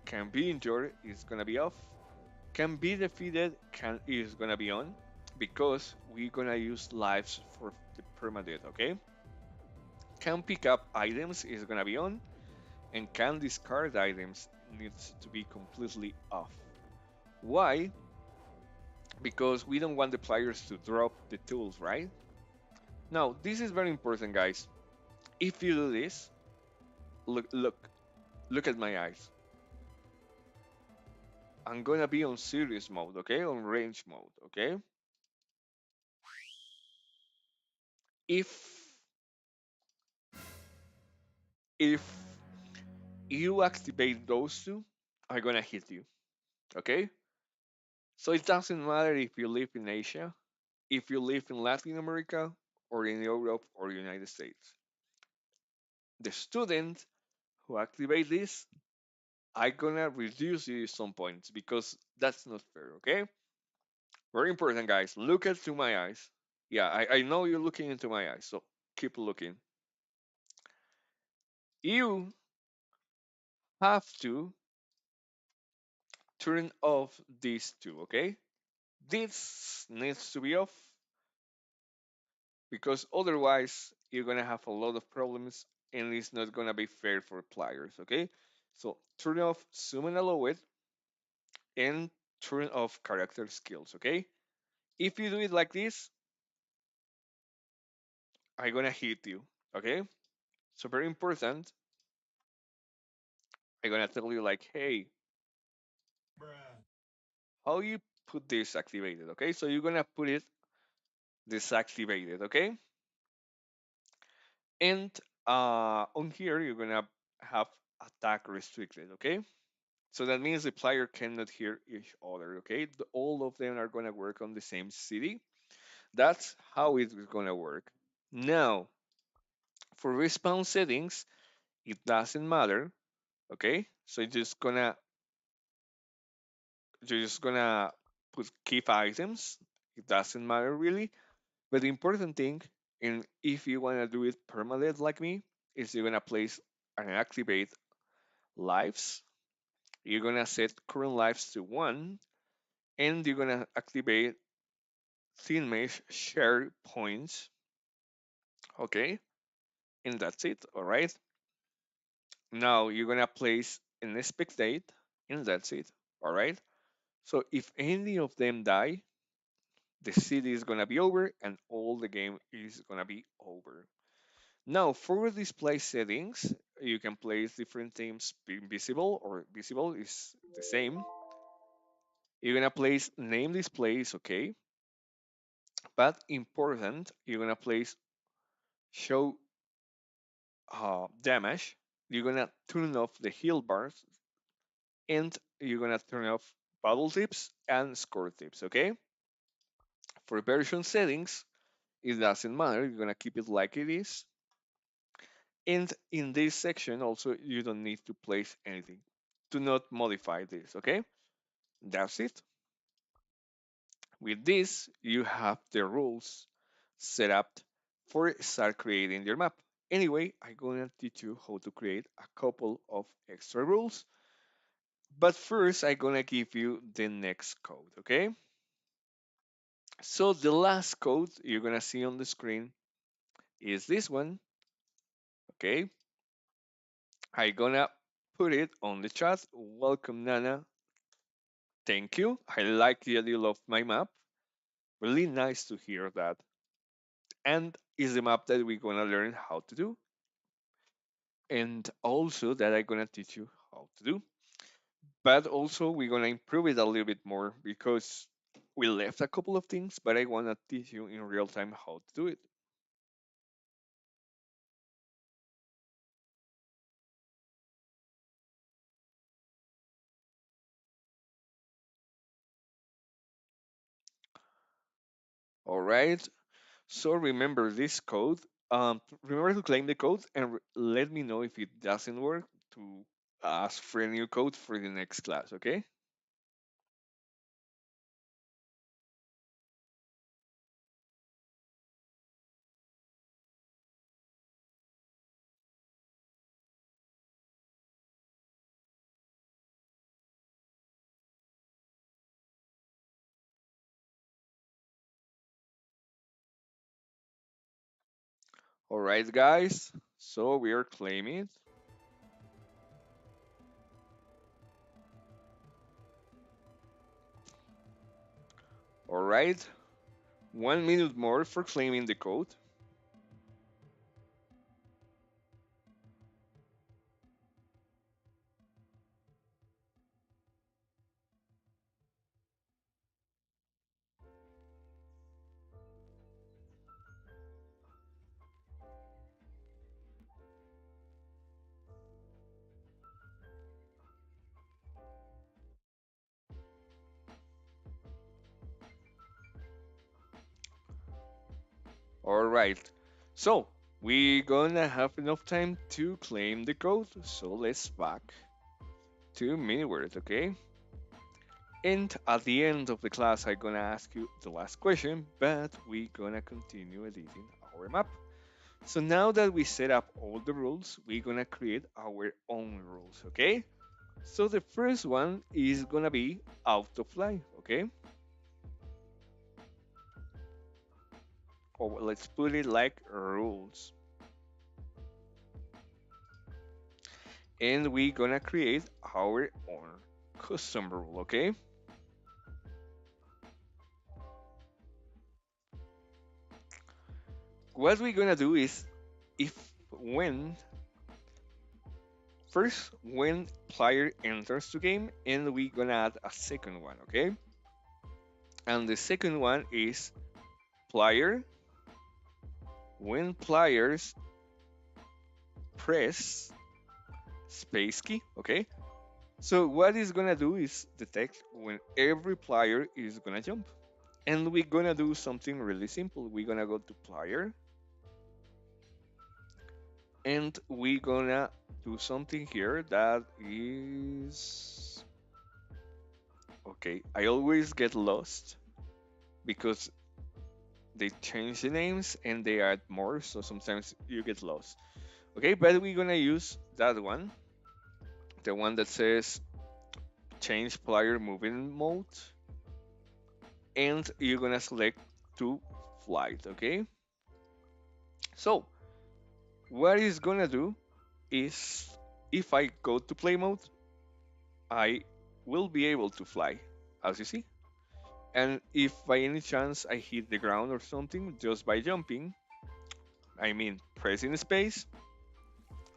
Can be injured is gonna be off. Can be defeated is gonna be on because we're gonna use lives for the permadeath, okay? Can pick up items is gonna be on, and can discard items needs to be completely off. Why? Because we don't want the players to drop the tools, right? Now, this is very important, guys. If you do this, look at my eyes. I'm gonna be on serious mode, okay? On range mode, okay? If if you activate those two, I'm gonna hit you, okay? So it doesn't matter if you live in Asia, if you live in Latin America, or in Europe or United States. The student who activate this, I gonna reduce you some points because that's not fair, okay? Very important, guys. Look into my eyes. Yeah, I know you're looking into my eyes, so keep looking. You have to turn off these two, okay? This needs to be off because otherwise you're gonna have a lot of problems and it's not gonna be fair for players, okay? So turn off zoom and allow it and turn off character skills, okay? If you do it like this, I'm gonna hit you, okay? So very important, I'm gonna tell you like, hey, how you put this activated, okay? So you're gonna put it disactivated, okay? And on here, you're gonna have attack restricted, okay? So that means the player cannot hear each other, okay? All of them are gonna work on the same city. That's how it's gonna work. Now, for respawn settings, it doesn't matter, okay? So you're just gonna put keep items. It doesn't matter really. But the important thing, and if you wanna do it permanent like me, is you're gonna place and activate lives. You're gonna set current lives to 1, and you're gonna activate teammates share points. Okay, and that's it. All right. Now you're gonna place an spectate, and that's it. All right. So if any of them die, the city is gonna be over, and all the game is gonna be over. Now for display settings, you can place different themes invisible or visible is the same. You're gonna place name displays, okay, but important, you're gonna place show damage. You're gonna turn off the heal bars, and you're gonna turn off battle tips and score tips, okay? For version settings, it doesn't matter. You're gonna keep it like it is. And in this section, also, you don't need to place anything. Do not modify this, okay? That's it. With this, you have the rules set up for start creating your map. Anyway, I'm gonna teach you how to create a couple of extra rules. But first, I'm gonna give you the next code, okay? So the last code you're gonna see on the screen is this one, okay? I'm gonna put it on the chat. Welcome, Nana. Thank you. I like that you love my map. Really nice to hear that. And is the map that we're gonna learn how to do, and also that I'm gonna teach you how to do. But also we're gonna improve it a little bit more because we left a couple of things, but I wanna teach you in real time how to do it. All right. So remember this code. Remember to claim the code and let me know if it doesn't work to ask for a new code for the next class. Okay. All right, guys. So we are claiming. All right. 1 minute more for claiming the code. All right. So we gonna have enough time to claim the code. So let's back to mini-word, okay? And at the end of the class, I'm gonna ask you the last question, but we gonna continue editing our map. So now that we set up all the rules, we're gonna create our own rules, okay? So the first one is gonna be autofly, okay? Or let's put it like rules. And we're gonna create our own custom rule, okay? What we're gonna do is if when first when player enters the game, and we're gonna add a second one, okay? And the second one is player when players press space key. Okay. So what it's gonna do is detect when every player is gonna jump. And we're gonna do something really simple. We're gonna go to player and we're gonna do something here that is okay. I always get lost because they change the names and they add more, so sometimes you get lost. Okay, but we're gonna use that one, the one that says change player moving mode, and you're gonna select to flight. Okay, so what it's gonna do is if I go to play mode, I will be able to fly, as you see. And if by any chance I hit the ground or something just by jumping, I mean pressing space,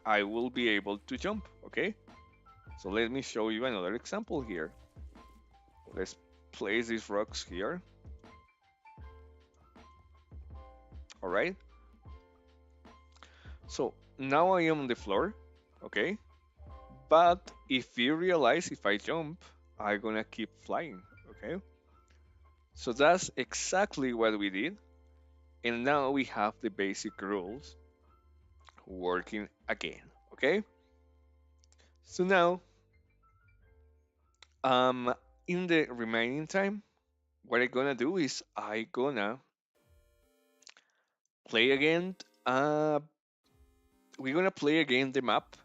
I will be able to jump. Okay, so let me show you another example here. Let's place these rocks here. All right, so now I am on the floor. Okay, but if you realize if I jump, I'm gonna keep flying. Okay, so that's exactly what we did. And now we have the basic rules working again. Okay, so now um in the remaining time, what I'm gonna do is I gonna play again. Uh, we're gonna play again the map.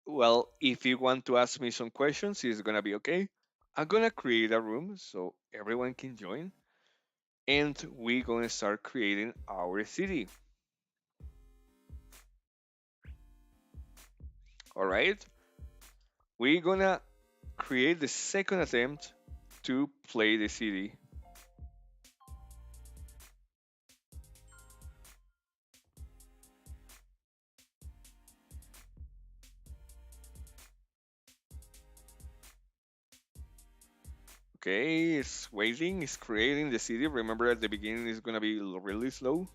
Well, if you want to ask me some questions, it's gonna be okay. I'm gonna create a room so everyone can join, and we're gonna start creating our city. All right, we're gonna create the second attempt to play the city. Okay, it's waiting, it's creating the city. Remember at the beginning it's gonna be really slow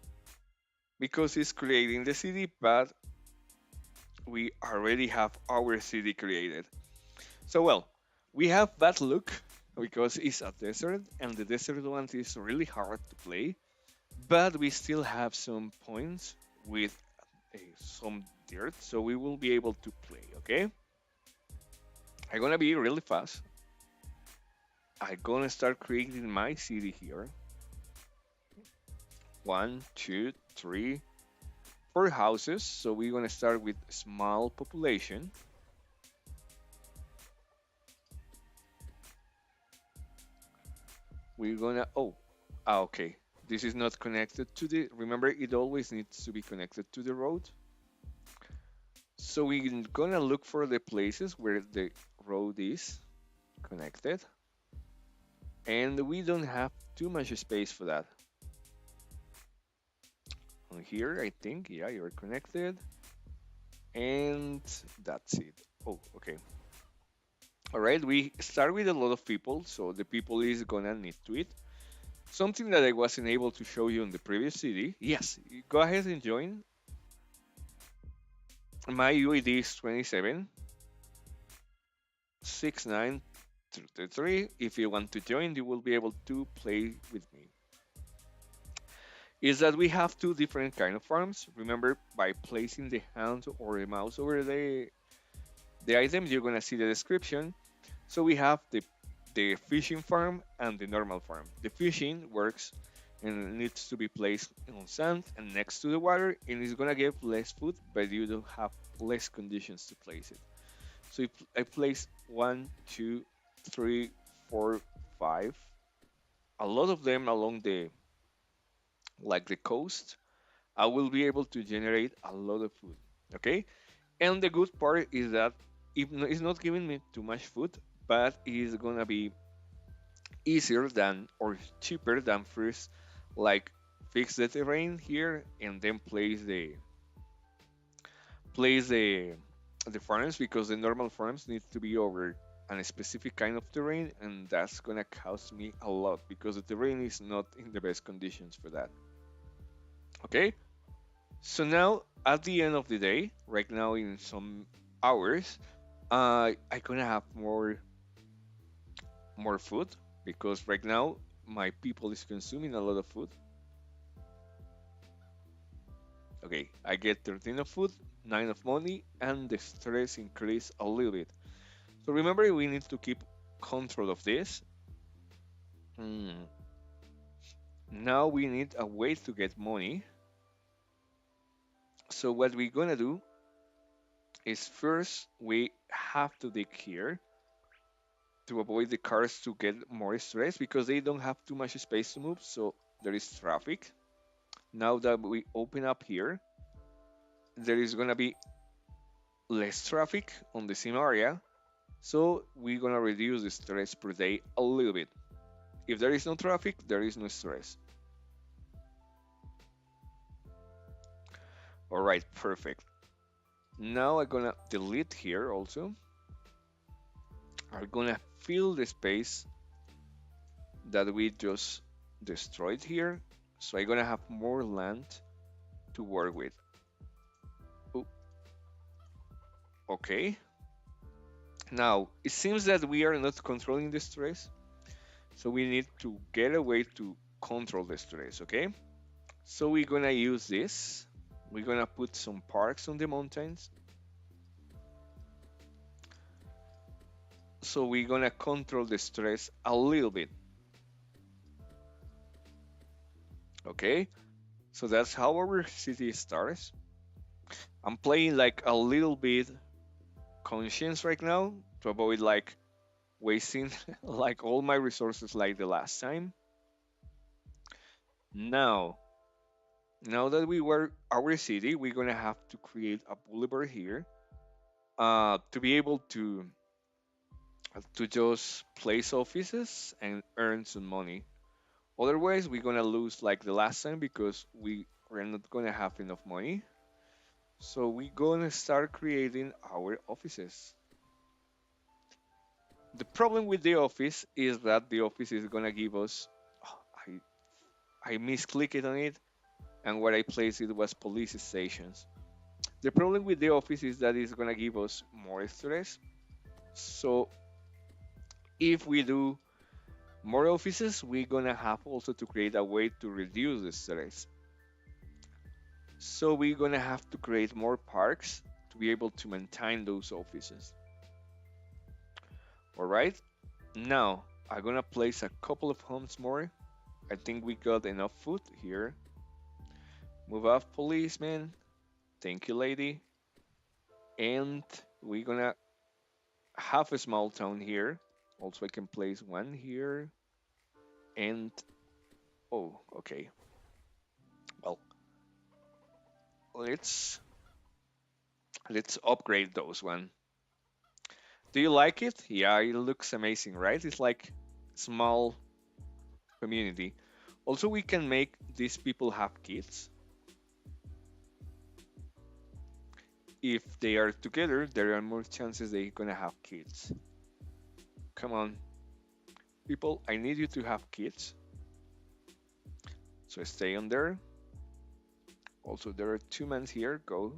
because it's creating the city, but we already have our city created. So well, we have that look because it's a desert and the desert one is really hard to play, but we still have some points with some dirt, so we will be able to play, okay? I'm gonna be really fast. I'm gonna start creating my city here. One, two, three, four houses. So we're gonna start with small population. We're gonna okay. This is not connected to the. Remember, it always needs to be connected to the road. So we're gonna look for the places where the road is connected, and we don't have too much space for that. On here, I think, yeah, you're connected, and that's it. Oh, okay. All right, we start with a lot of people, so the people is gonna need to eat. Something that I wasn't able to show you in the previous CD. Yes, go ahead and join. My UID is 276933. If you want to join, you will be able to play with me. Is that we have two different kind of farms. Remember, by placing the hand or the mouse over the items, you're gonna see the description. So we have the fishing farm and the normal farm. The fishing works and needs to be placed on sand and next to the water, and it's gonna give less food, but you don't have less conditions to place it. So if I place one, two, three, four, five, a lot of them along the like the coast, I will be able to generate a lot of food. Okay, and the good part is that it's not giving me too much food, but it's gonna be easier than or cheaper than first like fix the terrain here and then place the farms because the normal farms need to be over a specific kind of terrain, and that's gonna cost me a lot because the terrain is not in the best conditions for that. Okay, So now at the end of the day, right now in some hours, I gonna have more food because right now my people is consuming a lot of food. Okay, I get 13 of food, 9 of money, and the stress increase a little bit. So remember, we need to keep control of this. Hmm. Now we need a way to get money. So what we're gonna do is first we have to dig here to avoid the cars to get more stress because they don't have too much space to move. So there is traffic. Now that we open up here, there is gonna be less traffic on the same area. So we're gonna reduce the stress per day a little bit. If there is no traffic, there is no stress. All right, perfect. Now I'm gonna delete here also. I'm gonna fill the space that we just destroyed here. So I'm gonna have more land to work with. Oh, okay. Now, it seems that we are not controlling the stress. So we need to get a way to control the stress, okay? So we're gonna use this. We're gonna put some parks on the mountains. So we're gonna control the stress a little bit, okay? So that's how our city starts. I'm playing like a little bit conscience right now to avoid like wasting like all my resources like the last time. Now, now that we were our city, we're gonna have to create a boulevard here to be able to just place offices and earn some money. Otherwise, we're gonna lose like the last time because we're not gonna have enough money. So we're gonna start creating our offices. The problem with the office is that the office is gonna give us. Oh, I misclicked on it, and where I placed it was police stations. The problem with the office is that it's gonna give us more stress. So if we do more offices, we're gonna have also to create a way to reduce the stress. So we're gonna have to create more parks to be able to maintain those offices. All right. Now I'm gonna place a couple of homes more. I think we got enough food here. Move off, policeman. Thank you, lady. And we're gonna have a small town here. Also, I can place one here. And oh, okay. Well, let's let's upgrade those one. Do you like it? Yeah, it looks amazing, right? It's like small community. Also, we can make these people have kids. If they are together, there are more chances they're gonna have kids. Come on, people, I need you to have kids. So stay on there. Also, there are two men here. Go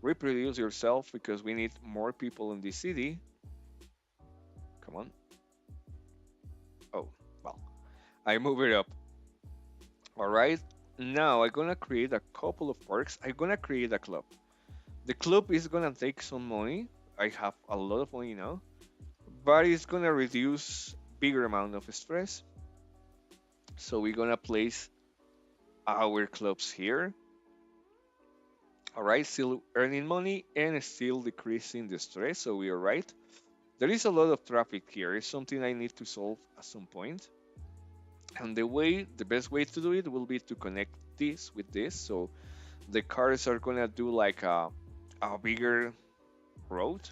reproduce yourself because we need more people in this city. Come on. Oh, well, I move it up. All right. Now I'm gonna create a couple of parks. I'm gonna create a club. The club is gonna take some money. I have a lot of money now, but it's gonna reduce bigger amount of stress. So we're gonna place our clubs here. All right, still earning money and still decreasing the stress. So we are right. There is a lot of traffic here. It's something I need to solve at some point. And the best way to do it will be to connect this with this. So the cars are gonna do like a bigger road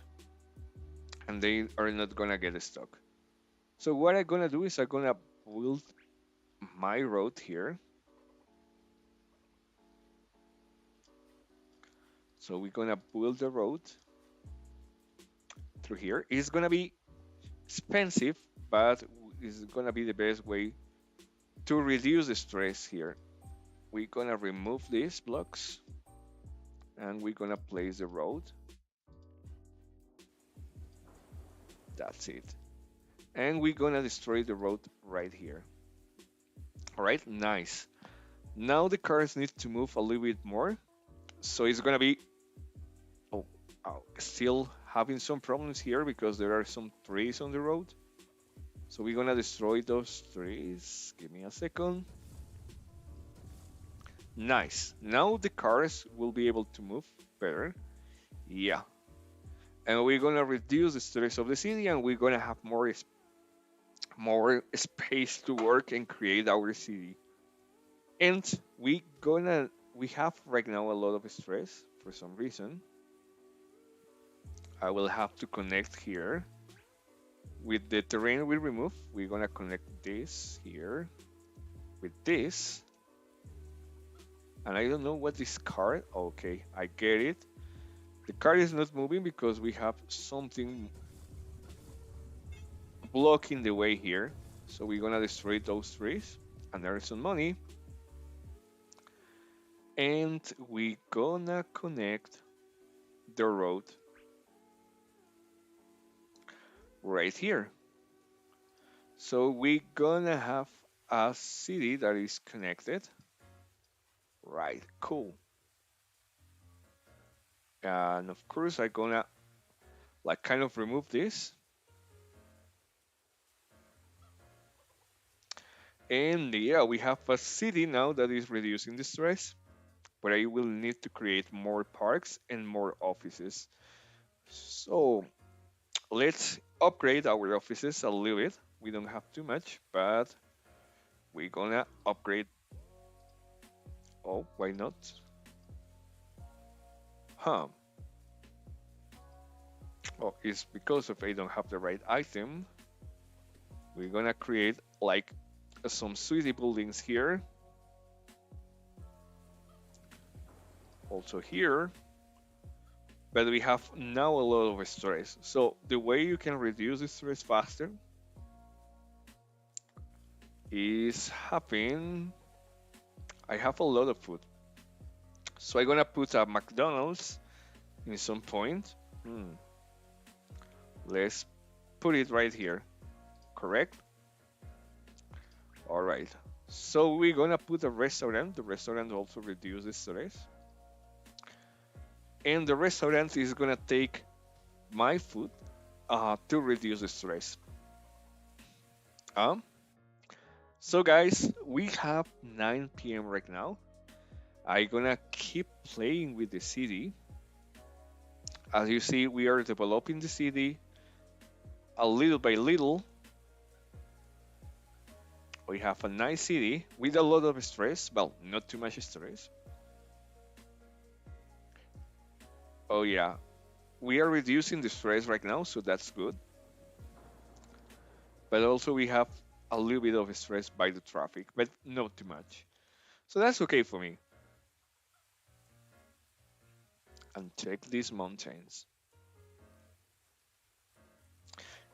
and they are not gonna get stuck. So what I'm gonna do is I'm gonna build my road here. So we're gonna build the road through here. It's gonna be expensive, but it's gonna be the best way to reduce the stress here. we're gonna remove these blocks and we're gonna place the road. That's it. And we're gonna destroy the road right here. All right, nice. Now the cars need to move a little bit more. So it's gonna be oh, still having some problems here because there are some trees on the road. So we're gonna destroy those trees. Give me a second. Nice. Now the cars will be able to move better. Yeah. And we're gonna reduce the stress of the city, and we're gonna have more space to work and create our city. And we have right now a lot of stress for some reason. I will have to connect here with the terrain we remove. We're gonna connect this here with this. And I don't know what this card. Okay, I get it. The card is not moving because we have something blocking the way here. So we're gonna destroy those trees and earn some money. And we gonna connect the road right here. So we gonna have a city that is connected. Right, cool. And of course I gonna like kind of remove this. And yeah, we have a city now that is reducing the stress, but I will need to create more parks and more offices. So let's upgrade our offices a little bit. We don't have too much, but we're gonna upgrade. Oh, why not? Huh. Oh, it's because of I don't have the right item. We're gonna create like some sweetie buildings here. Also here. But we have now a lot of stress. So the way you can reduce the stress faster is having I have a lot of food. So I'm gonna put a McDonald's in some point. Let's put it right here. Correct? Alright. So we're gonna put a restaurant. The restaurant also reduces stress. And the restaurant is gonna take my food to reduce the stress. Um, so guys, we have 9 p.m. right now. I'm gonna keep playing with the city. As you see, we are developing the city a little by little. We have a nice city with a lot of stress. Well, not too much stress. Oh yeah, we are reducing the stress right now, so that's good. But also we have a little bit of stress by the traffic, but not too much. So that's okay for me. And check these mountains.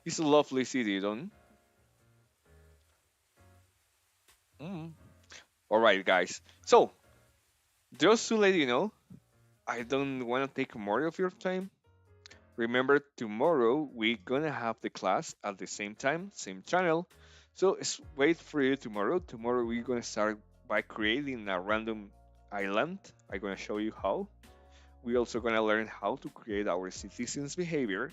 It's a lovely city, don't? Mm. All right, guys. So just to let you know, I don't want to take more of your time. Remember, tomorrow we're gonna have the class at the same time, same channel. So wait for you tomorrow. Tomorrow we're gonna start by creating a random island. I'm gonna show you how. We're also gonna learn how to create our citizens' behavior,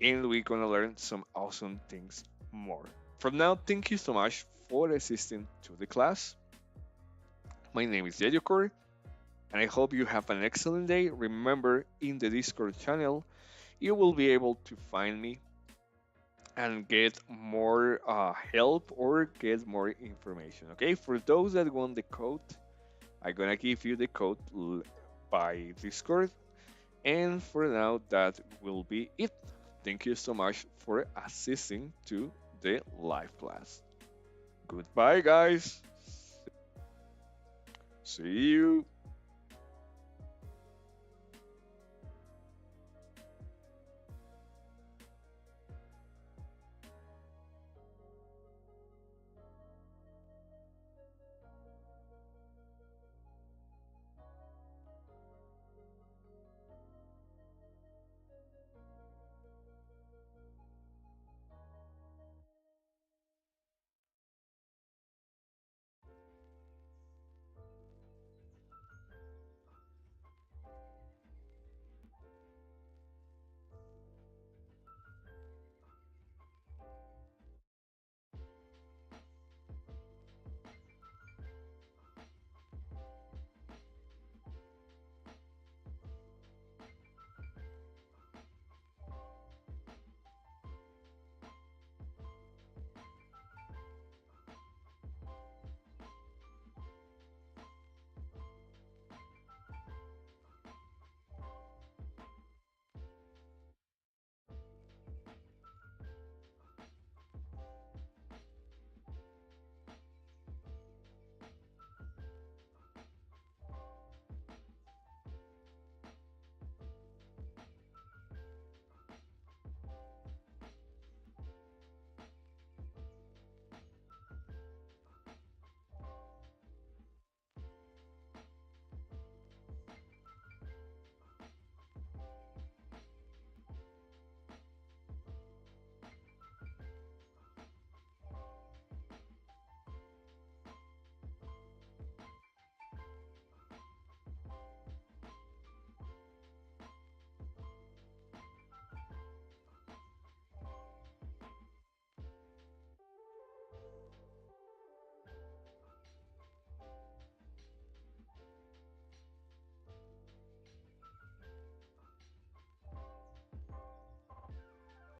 and we're gonna learn some awesome things more. For now, thank you so much for assisting to the class. My name is YeyoCore, and I hope you have an excellent day. Remember, in the Discord channel, you will be able to find me and get more help or get more information. Okay, for those that want the code, I'm gonna give you the code by Discord. And for now, that will be it. Thank you so much for assisting to the live class. Goodbye, guys. See you.